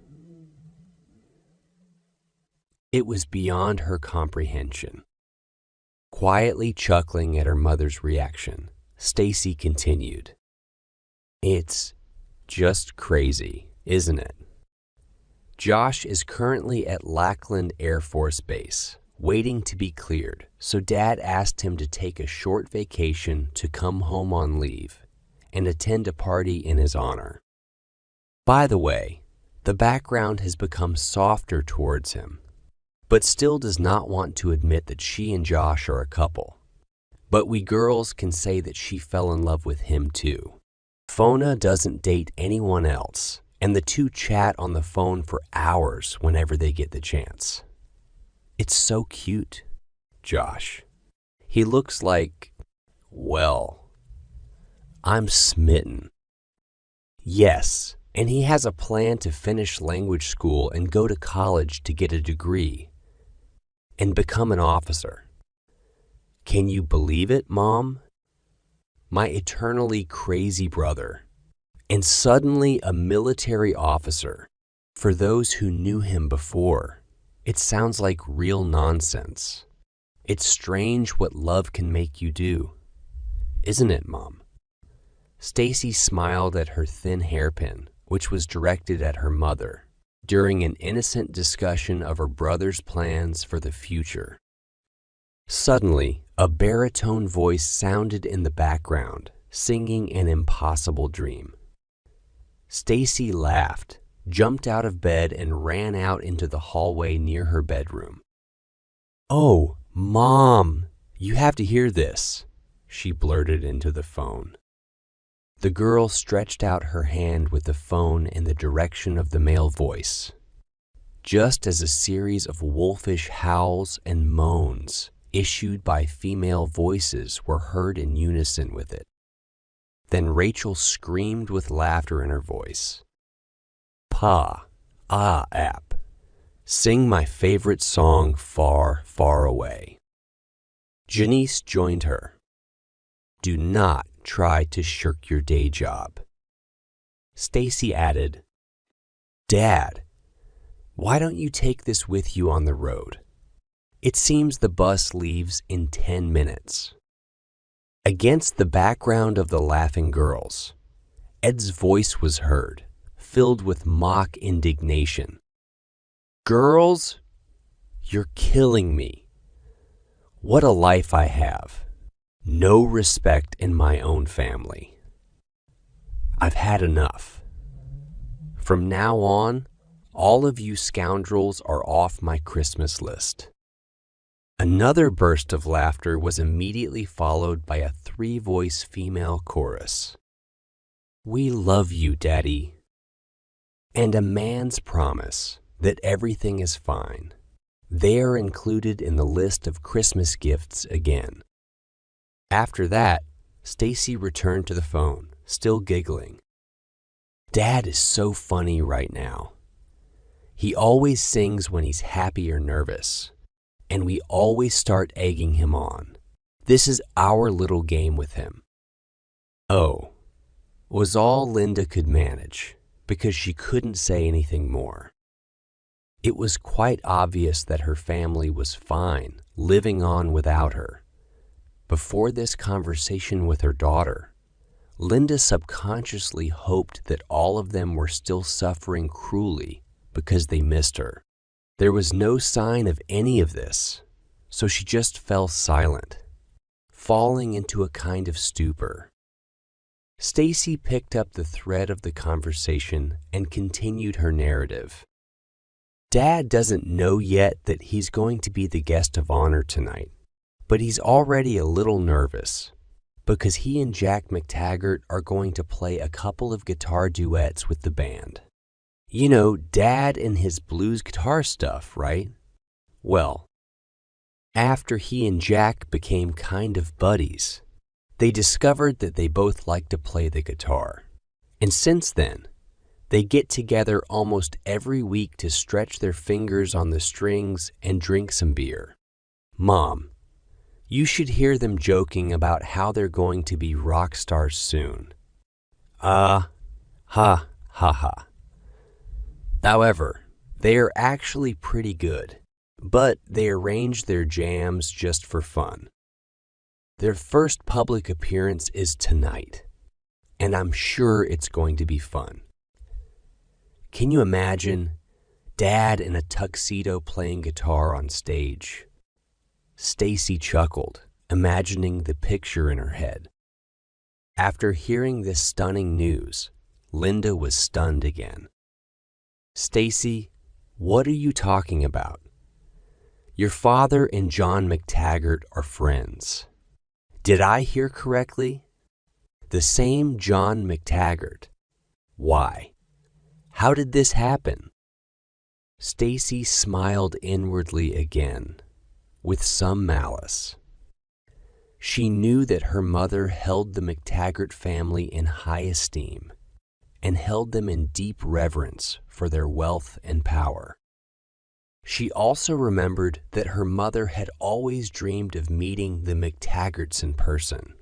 It was beyond her comprehension. Quietly chuckling at her mother's reaction, Stacy continued. It's just crazy, isn't it? Josh is currently at Lackland Air Force Base, waiting to be cleared, so Dad asked him to take a short vacation to come home on leave and attend a party in his honor. By the way, the background has become softer towards him, but still does not want to admit that she and Josh are a couple. But we girls can say that she fell in love with him too. Fona doesn't date anyone else, and the two chat on the phone for hours whenever they get the chance. It's so cute, Josh. He looks like, well, I'm smitten. Yes, and he has a plan to finish language school and go to college to get a degree and become an officer. Can you believe it, Mom? My eternally crazy brother, and suddenly a military officer. For those who knew him before, it sounds like real nonsense. It's strange what love can make you do, isn't it, Mom? Stacy smiled at her thin hairpin, which was directed at her mother, during an innocent discussion of her brother's plans for the future. Suddenly, a baritone voice sounded in the background, singing an impossible dream. Stacy laughed, jumped out of bed, and ran out into the hallway near her bedroom. "Oh, Mom, you have to hear this," she blurted into the phone. The girl stretched out her hand with the phone in the direction of the male voice, just as a series of wolfish howls and moans issued by female voices were heard in unison with it. Then Rachel screamed with laughter in her voice. "Pa, app, sing my favorite song, Far, Far Away." Janice joined her. "Do not try to shirk your day job." Stacy added, "Dad, why don't you take this with you on the road? It seems the bus leaves in 10 minutes. Against the background of the laughing girls, Ed's voice was heard, filled with mock indignation. "Girls, you're killing me. What a life I have. No respect in my own family. I've had enough. From now on, all of you scoundrels are off my Christmas list." Another burst of laughter was immediately followed by a three-voice female chorus. "We love you, Daddy." And a man's promise that everything is fine. They are included in the list of Christmas gifts again. After that, Stacy returned to the phone, still giggling. "Dad is so funny right now. He always sings when he's happy or nervous, and we always start egging him on. This is our little game with him." Oh, was all Linda could manage, because she couldn't say anything more. It was quite obvious that her family was fine, living on without her. Before this conversation with her daughter, Linda subconsciously hoped that all of them were still suffering cruelly because they missed her. There was no sign of any of this, so she just fell silent, falling into a kind of stupor. Stacy picked up the thread of the conversation and continued her narrative. Dad doesn't know yet that he's going to be the guest of honor tonight, but he's already a little nervous because he and Jack McTaggart are going to play a couple of guitar duets with the band. You know, Dad and his blues guitar stuff, right? Well, after he and Jack became kind of buddies, they discovered that they both like to play the guitar. And since then, they get together almost every week to stretch their fingers on the strings and drink some beer. Mom, you should hear them joking about how they're going to be rock stars soon. Ha, ha, ha. However, they are actually pretty good, but they arrange their jams just for fun. Their first public appearance is tonight, and I'm sure it's going to be fun. Can you imagine Dad in a tuxedo playing guitar on stage? Stacy chuckled, imagining the picture in her head. After hearing this stunning news, Linda was stunned again. Stacy, what are you talking about? Your father and John McTaggart are friends. Did I hear correctly? The same John McTaggart. Why? How did this happen? Stacy smiled inwardly again, with some malice. She knew that her mother held the McTaggart family in high esteem and held them in deep reverence for their wealth and power. She also remembered that her mother had always dreamed of meeting the McTaggarts in person.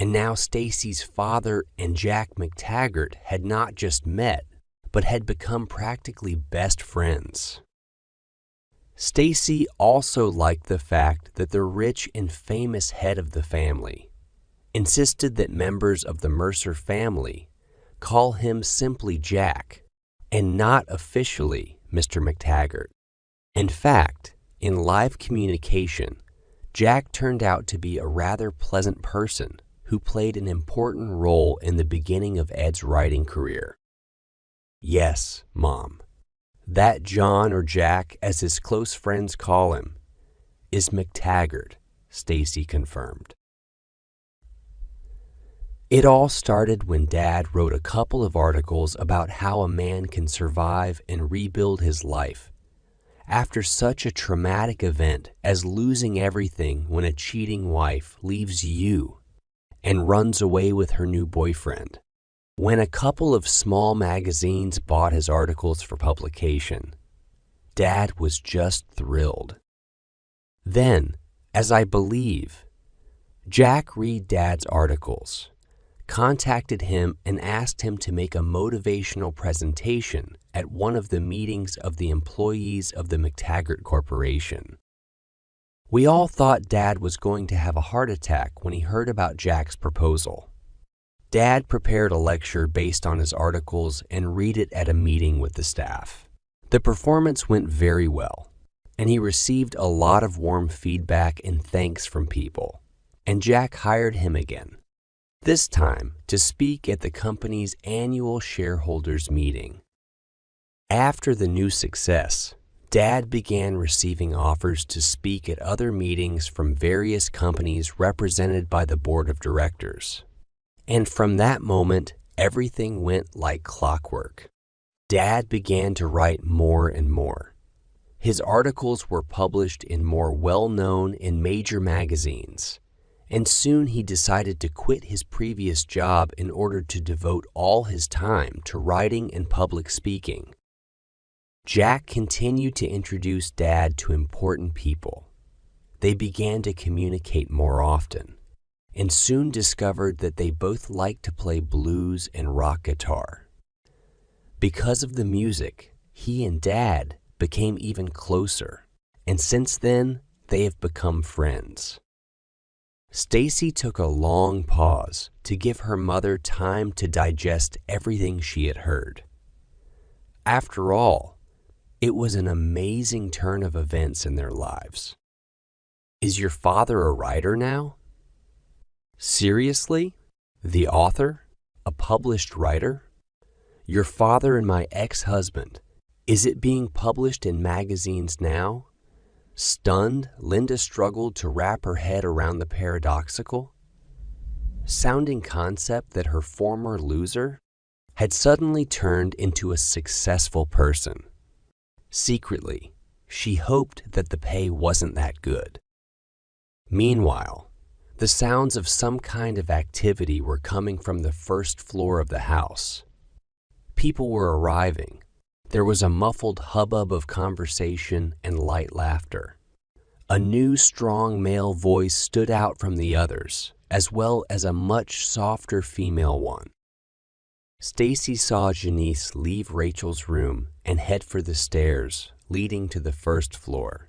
And now Stacy's father and Jack McTaggart had not just met, but had become practically best friends. Stacy also liked the fact that the rich and famous head of the family insisted that members of the Mercer family call him simply Jack and not officially Mr. McTaggart. In fact, in live communication, Jack turned out to be a rather pleasant person who played an important role in the beginning of Ed's writing career. Yes, Mom, that John or Jack, as his close friends call him, is McTaggart, Stacy confirmed. It all started when Dad wrote a couple of articles about how a man can survive and rebuild his life after such a traumatic event as losing everything when a cheating wife leaves you and runs away with her new boyfriend. When a couple of small magazines bought his articles for publication, Dad was just thrilled. Then, as I believe, Jack read Dad's articles, contacted him and asked him to make a motivational presentation at one of the meetings of the employees of the McTaggart Corporation. We all thought Dad was going to have a heart attack when he heard about Jack's proposal. Dad prepared a lecture based on his articles and read it at a meeting with the staff. The performance went very well, and he received a lot of warm feedback and thanks from people, and Jack hired him again, this time to speak at the company's annual shareholders meeting. After the new success, Dad began receiving offers to speak at other meetings from various companies represented by the board of directors. And from that moment, everything went like clockwork. Dad began to write more and more. His articles were published in more well-known and major magazines, and soon he decided to quit his previous job in order to devote all his time to writing and public speaking. Jack continued to introduce Dad to important people. They began to communicate more often, and soon discovered that they both liked to play blues and rock guitar. Because of the music, he and Dad became even closer, and since then, they have become friends. Stacy took a long pause to give her mother time to digest everything she had heard. After all, it was an amazing turn of events in their lives. Is your father a writer now? Seriously? The author? published writer? Your father and my ex-husband. Is it being published in magazines now? Stunned, Linda struggled to wrap her head around the paradoxical sounding concept that her former loser had suddenly turned into a successful person. Secretly, she hoped that the pay wasn't that good. Meanwhile, the sounds of some kind of activity were coming from the first floor of the house. People were arriving. There was a muffled hubbub of conversation and light laughter. A new, strong male voice stood out from the others, as well as a much softer female one. Stacy saw Janice leave Rachel's room and head for the stairs leading to the first floor.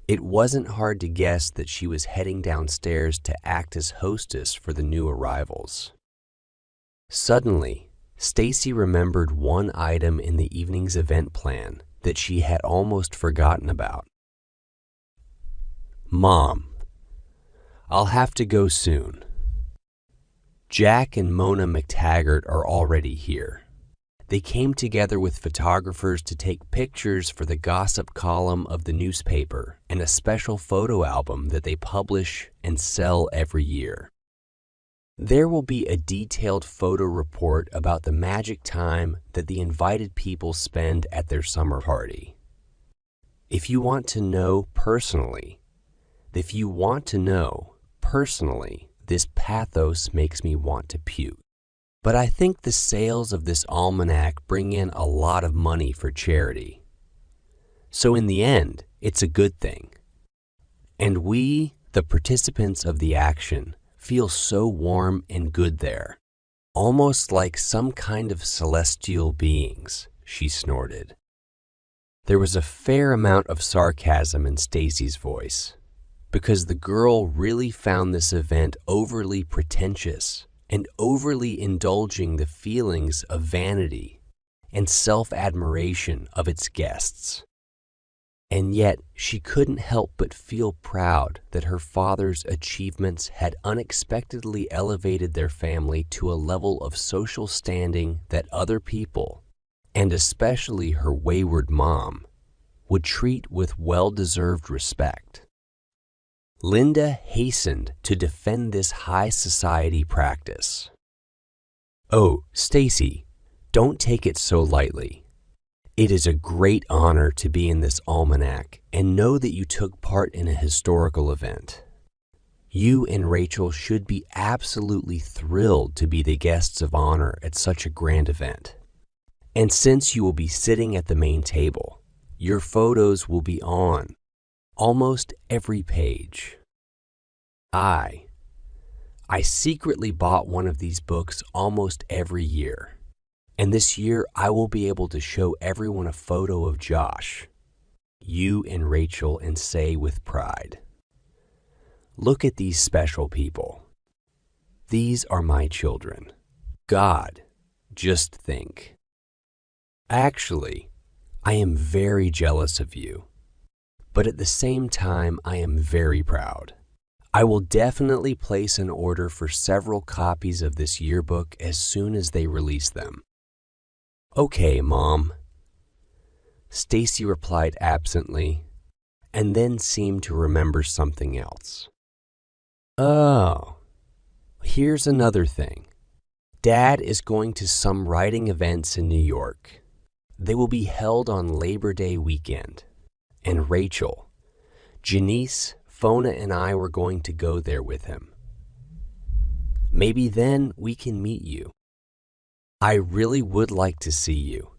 It wasn't hard to guess that she was heading downstairs to act as hostess for the new arrivals. Suddenly, Stacy remembered one item in the evening's event plan that she had almost forgotten about. Mom, I'll have to go soon. Jack and Mona McTaggart are already here. They came together with photographers to take pictures for the gossip column of the newspaper and a special photo album that they publish and sell every year. There will be a detailed photo report about the magic time that the invited people spend at their summer party. If you want to know personally, this pathos makes me want to puke. But I think the sales of this almanac bring in a lot of money for charity. So in the end, it's a good thing. And we, the participants of the action, feel so warm and good there, almost like some kind of celestial beings, she snorted. There was a fair amount of sarcasm in Stacy's voice, because the girl really found this event overly pretentious and overly indulging the feelings of vanity and self-admiration of its guests. And yet she couldn't help but feel proud that her father's achievements had unexpectedly elevated their family to a level of social standing that other people, and especially her wayward mom, would treat with well-deserved respect. Linda hastened to defend this high society practice. Oh, Stacy, don't take it so lightly. It is a great honor to be in this almanac and know that you took part in a historical event. You and Rachel should be absolutely thrilled to be the guests of honor at such a grand event. And since you will be sitting at the main table, your photos will be on almost every page. I secretly bought one of these books almost every year, and this year I will be able to show everyone a photo of Josh, you and Rachel, and say with pride, "Look at these special people. These are my children. God, just think." Actually, I am very jealous of you, but at the same time, I am very proud. I will definitely place an order for several copies of this yearbook as soon as they release them. Okay, Mom. Stacy replied absently, and then seemed to remember something else. Oh, here's another thing. Dad is going to some writing events in New York. They will be held on Labor Day weekend. And Rachel, Janice, Fona, and I were going to go there with him. Maybe then we can meet you. I really would like to see you,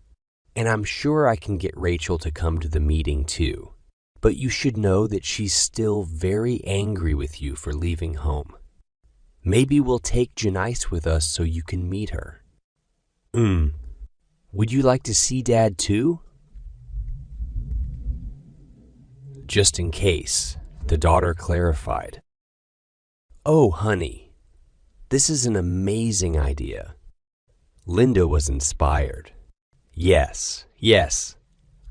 and I'm sure I can get Rachel to come to the meeting too. But you should know that she's still very angry with you for leaving home. Maybe we'll take Janice with us so you can meet her. Would you like to see Dad too? Just in case, the daughter clarified. Oh, honey, this is an amazing idea. Linda was inspired. Yes,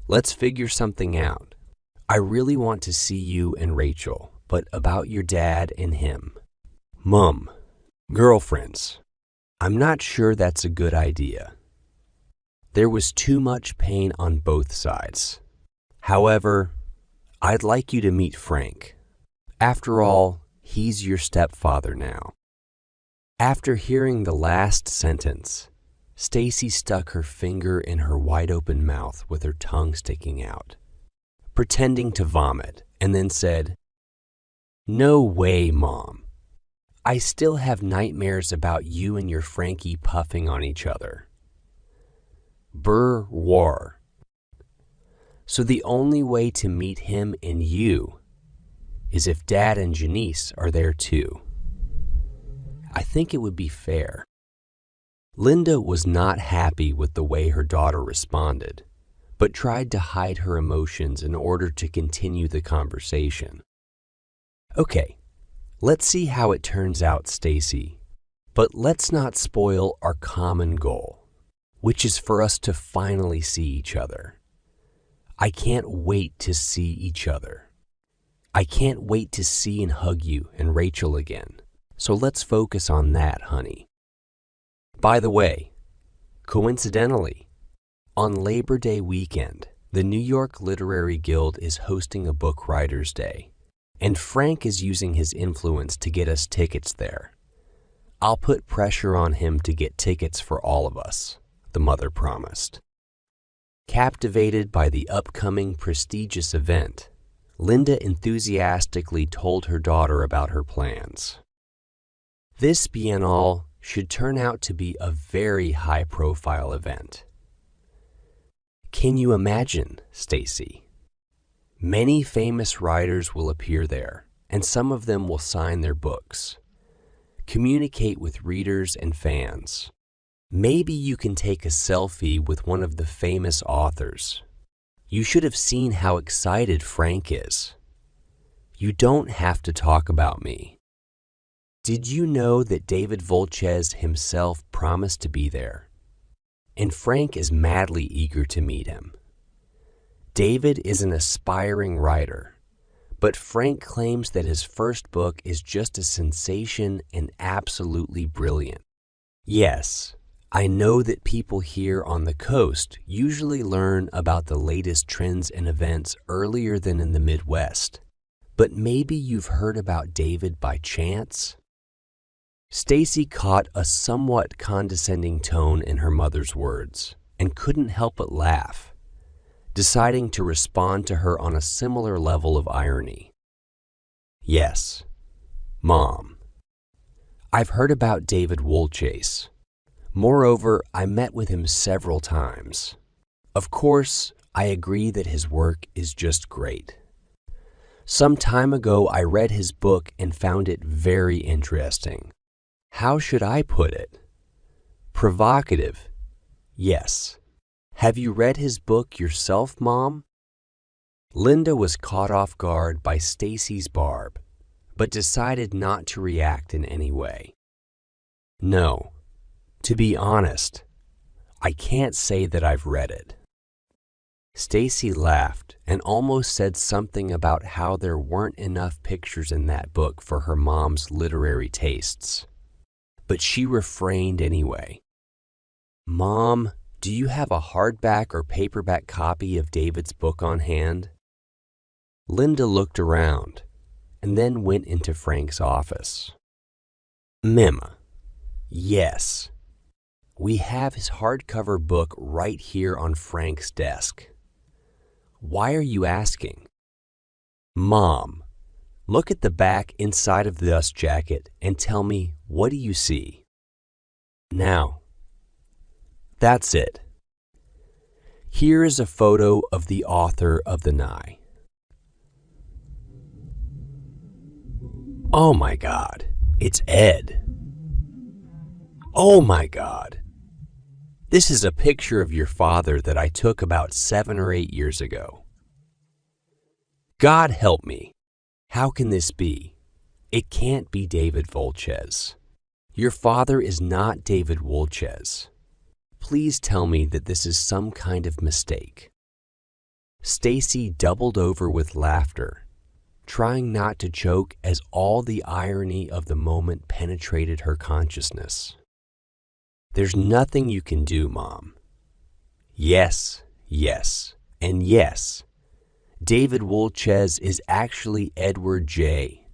let's figure something out. I really want to see you and Rachel, but about your dad and him. Mum, girlfriends, I'm not sure that's a good idea. There was too much pain on both sides. However, I'd like you to meet Frank. After all, he's your stepfather now." After hearing the last sentence, Stacy stuck her finger in her wide-open mouth with her tongue sticking out, pretending to vomit, and then said, "No way, Mom. I still have nightmares about you and your Frankie puffing on each other." Burr war. So the only way to meet him and you is if Dad and Janice are there too. I think it would be fair. Linda was not happy with the way her daughter responded, but tried to hide her emotions in order to continue the conversation. "Okay, let's see how it turns out, Stacy. But let's not spoil our common goal, which is for us to finally see each other. I can't wait to see each other. I can't wait to see and hug you and Rachel again. So let's focus on that, honey. By the way, coincidentally, on Labor Day weekend, the New York Literary Guild is hosting a Book Writers' Day, and Frank is using his influence to get us tickets there. I'll put pressure on him to get tickets for all of us," the mother promised. Captivated by the upcoming prestigious event, Linda enthusiastically told her daughter about her plans. This biennale should turn out to be a very high-profile event. Can you imagine, Stacy? Many famous writers will appear there, and some of them will sign their books, communicate with readers and fans. Maybe you can take a selfie with one of the famous authors. You should have seen how excited Frank is. You don't have to talk about me. Did you know that David Volches himself promised to be there? And Frank is madly eager to meet him. David is an aspiring writer, but Frank claims that his first book is just a sensation and absolutely brilliant. Yes, I know that people here on the coast usually learn about the latest trends and events earlier than in the Midwest, but maybe you've heard about David by chance? Stacy caught a somewhat condescending tone in her mother's words and couldn't help but laugh, deciding to respond to her on a similar level of irony. "Yes, Mom. I've heard about David Volches. Moreover, I met with him several times. Of course, I agree that his work is just great. Some time ago, I read his book and found it very interesting. How should I put it? Provocative, yes. Have you read his book yourself, Mom?" Linda was caught off guard by Stacy's barb, but decided not to react in any way. "No, to be honest, I can't say that I've read it." Stacy laughed and almost said something about how there weren't enough pictures in that book for her mom's literary tastes. But she refrained anyway. "Mom, do you have a hardback or paperback copy of David's book on hand?" Linda looked around and then went into Frank's office. "Mima, yes. We have his hardcover book right here on Frank's desk. Why are you asking?" "Mom, look at the back inside of the dust jacket and tell me, what do you see?" "Now, that's it. Here is a photo of the author of the Nye." "Oh my God, it's Ed." "Oh my God. This is a picture of your father that I took about 7 or 8 years ago." "God help me. How can this be? It can't be David Volches. Your father is not David Volches. Please tell me that this is some kind of mistake." Stacy doubled over with laughter, trying not to choke as all the irony of the moment penetrated her consciousness. There's nothing you can do, Mom. Yes, yes, and yes. David Wolches is actually Edward J.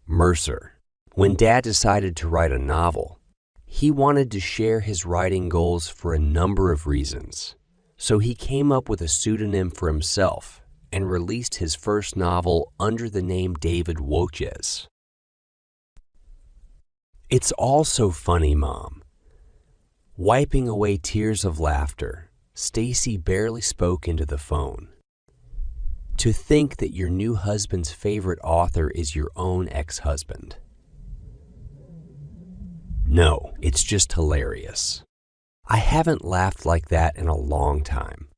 Mercer. When Dad decided to write a novel, he wanted to share his writing goals for a number of reasons. So he came up with a pseudonym for himself and released his first novel under the name David Wolches. It's all so funny, Mom. Wiping away tears of laughter, Stacy barely spoke into the phone. To think that your new husband's favorite author is your own ex-husband. No, it's just hilarious. I haven't laughed like that in a long time.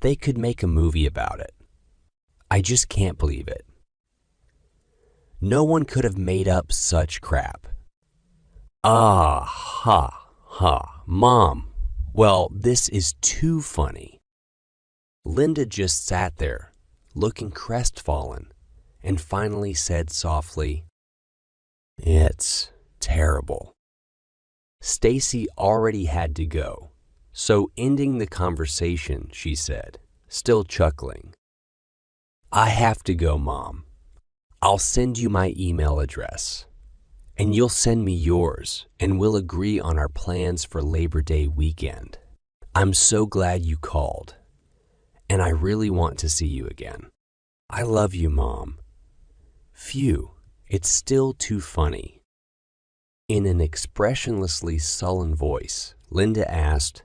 They could make a movie about it. I just can't believe it. No one could have made up such crap. Ah, ha, ha, Mom. Well, this is too funny. Linda just sat there, looking crestfallen, and finally said softly, "It's terrible." Stacy already had to go, so ending the conversation, she said, still chuckling, "I have to go, Mom. I'll send you my email address, and you'll send me yours, and we'll agree on our plans for Labor Day weekend. I'm so glad you called, and I really want to see you again. I love you, Mom." Phew, it's still too funny. In an expressionlessly sullen voice, Linda asked,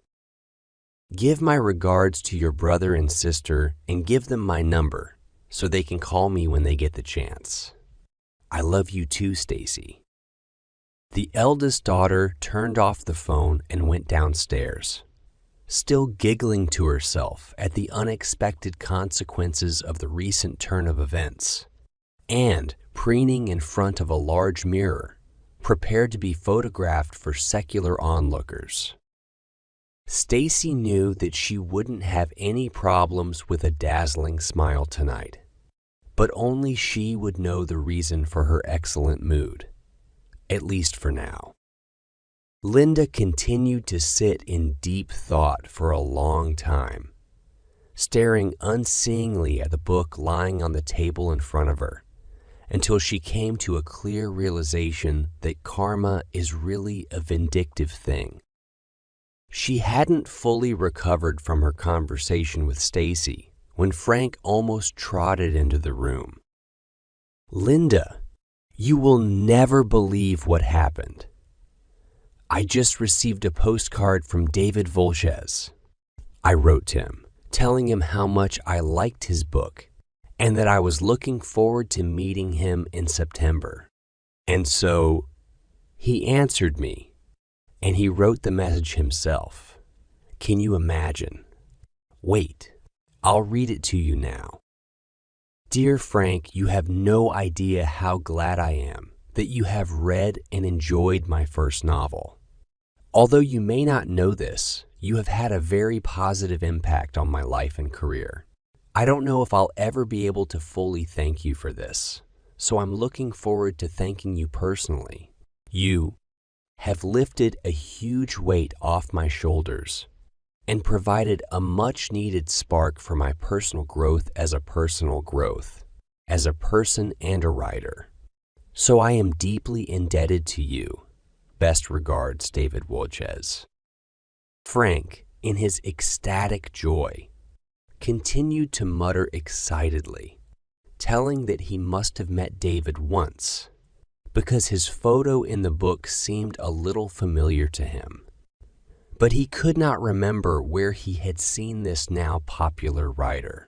"Give my regards to your brother and sister and give them my number so they can call me when they get the chance. I love you too, Stacy." The eldest daughter turned off the phone and went downstairs, still giggling to herself at the unexpected consequences of the recent turn of events, and preening in front of a large mirror, prepared to be photographed for secular onlookers. Stacy knew that she wouldn't have any problems with a dazzling smile tonight, but only she would know the reason for her excellent mood, at least for now. Linda continued to sit in deep thought for a long time, staring unseeingly at the book lying on the table in front of her, until she came to a clear realization that karma is really a vindictive thing. She hadn't fully recovered from her conversation with Stacy when Frank almost trotted into the room. "Linda, you will never believe what happened. I just received a postcard from David Wolches. I wrote to him, telling him how much I liked his book and that I was looking forward to meeting him in September. And so he answered me, and he wrote the message himself. Can you imagine? Wait, I'll read it to you now. Dear Frank, you have no idea how glad I am that you have read and enjoyed my first novel. Although you may not know this, you have had a very positive impact on my life and career. I don't know if I'll ever be able to fully thank you for this, so I'm looking forward to thanking you personally. You have lifted a huge weight off my shoulders and provided a much-needed spark for my personal growth, as a person and a writer. So I am deeply indebted to you. Best regards, David Wolches." Frank, in his ecstatic joy, continued to mutter excitedly, telling that he must have met David once, because his photo in the book seemed a little familiar to him. But he could not remember where he had seen this now popular writer.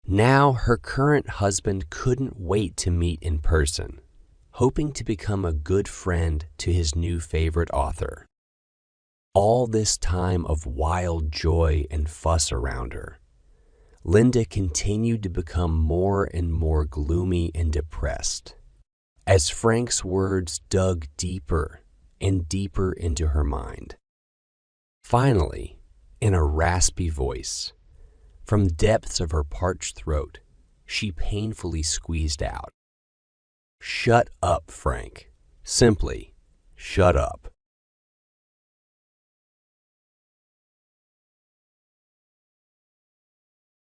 Now her current husband couldn't wait to meet in person, hoping to become a good friend to his new favorite author. All this time of wild joy and fuss around her, Linda continued to become more and more gloomy and depressed, as Frank's words dug deeper and deeper into her mind. Finally, in a raspy voice, from depths of her parched throat, she painfully squeezed out, "Shut up, Frank. Simply, shut up."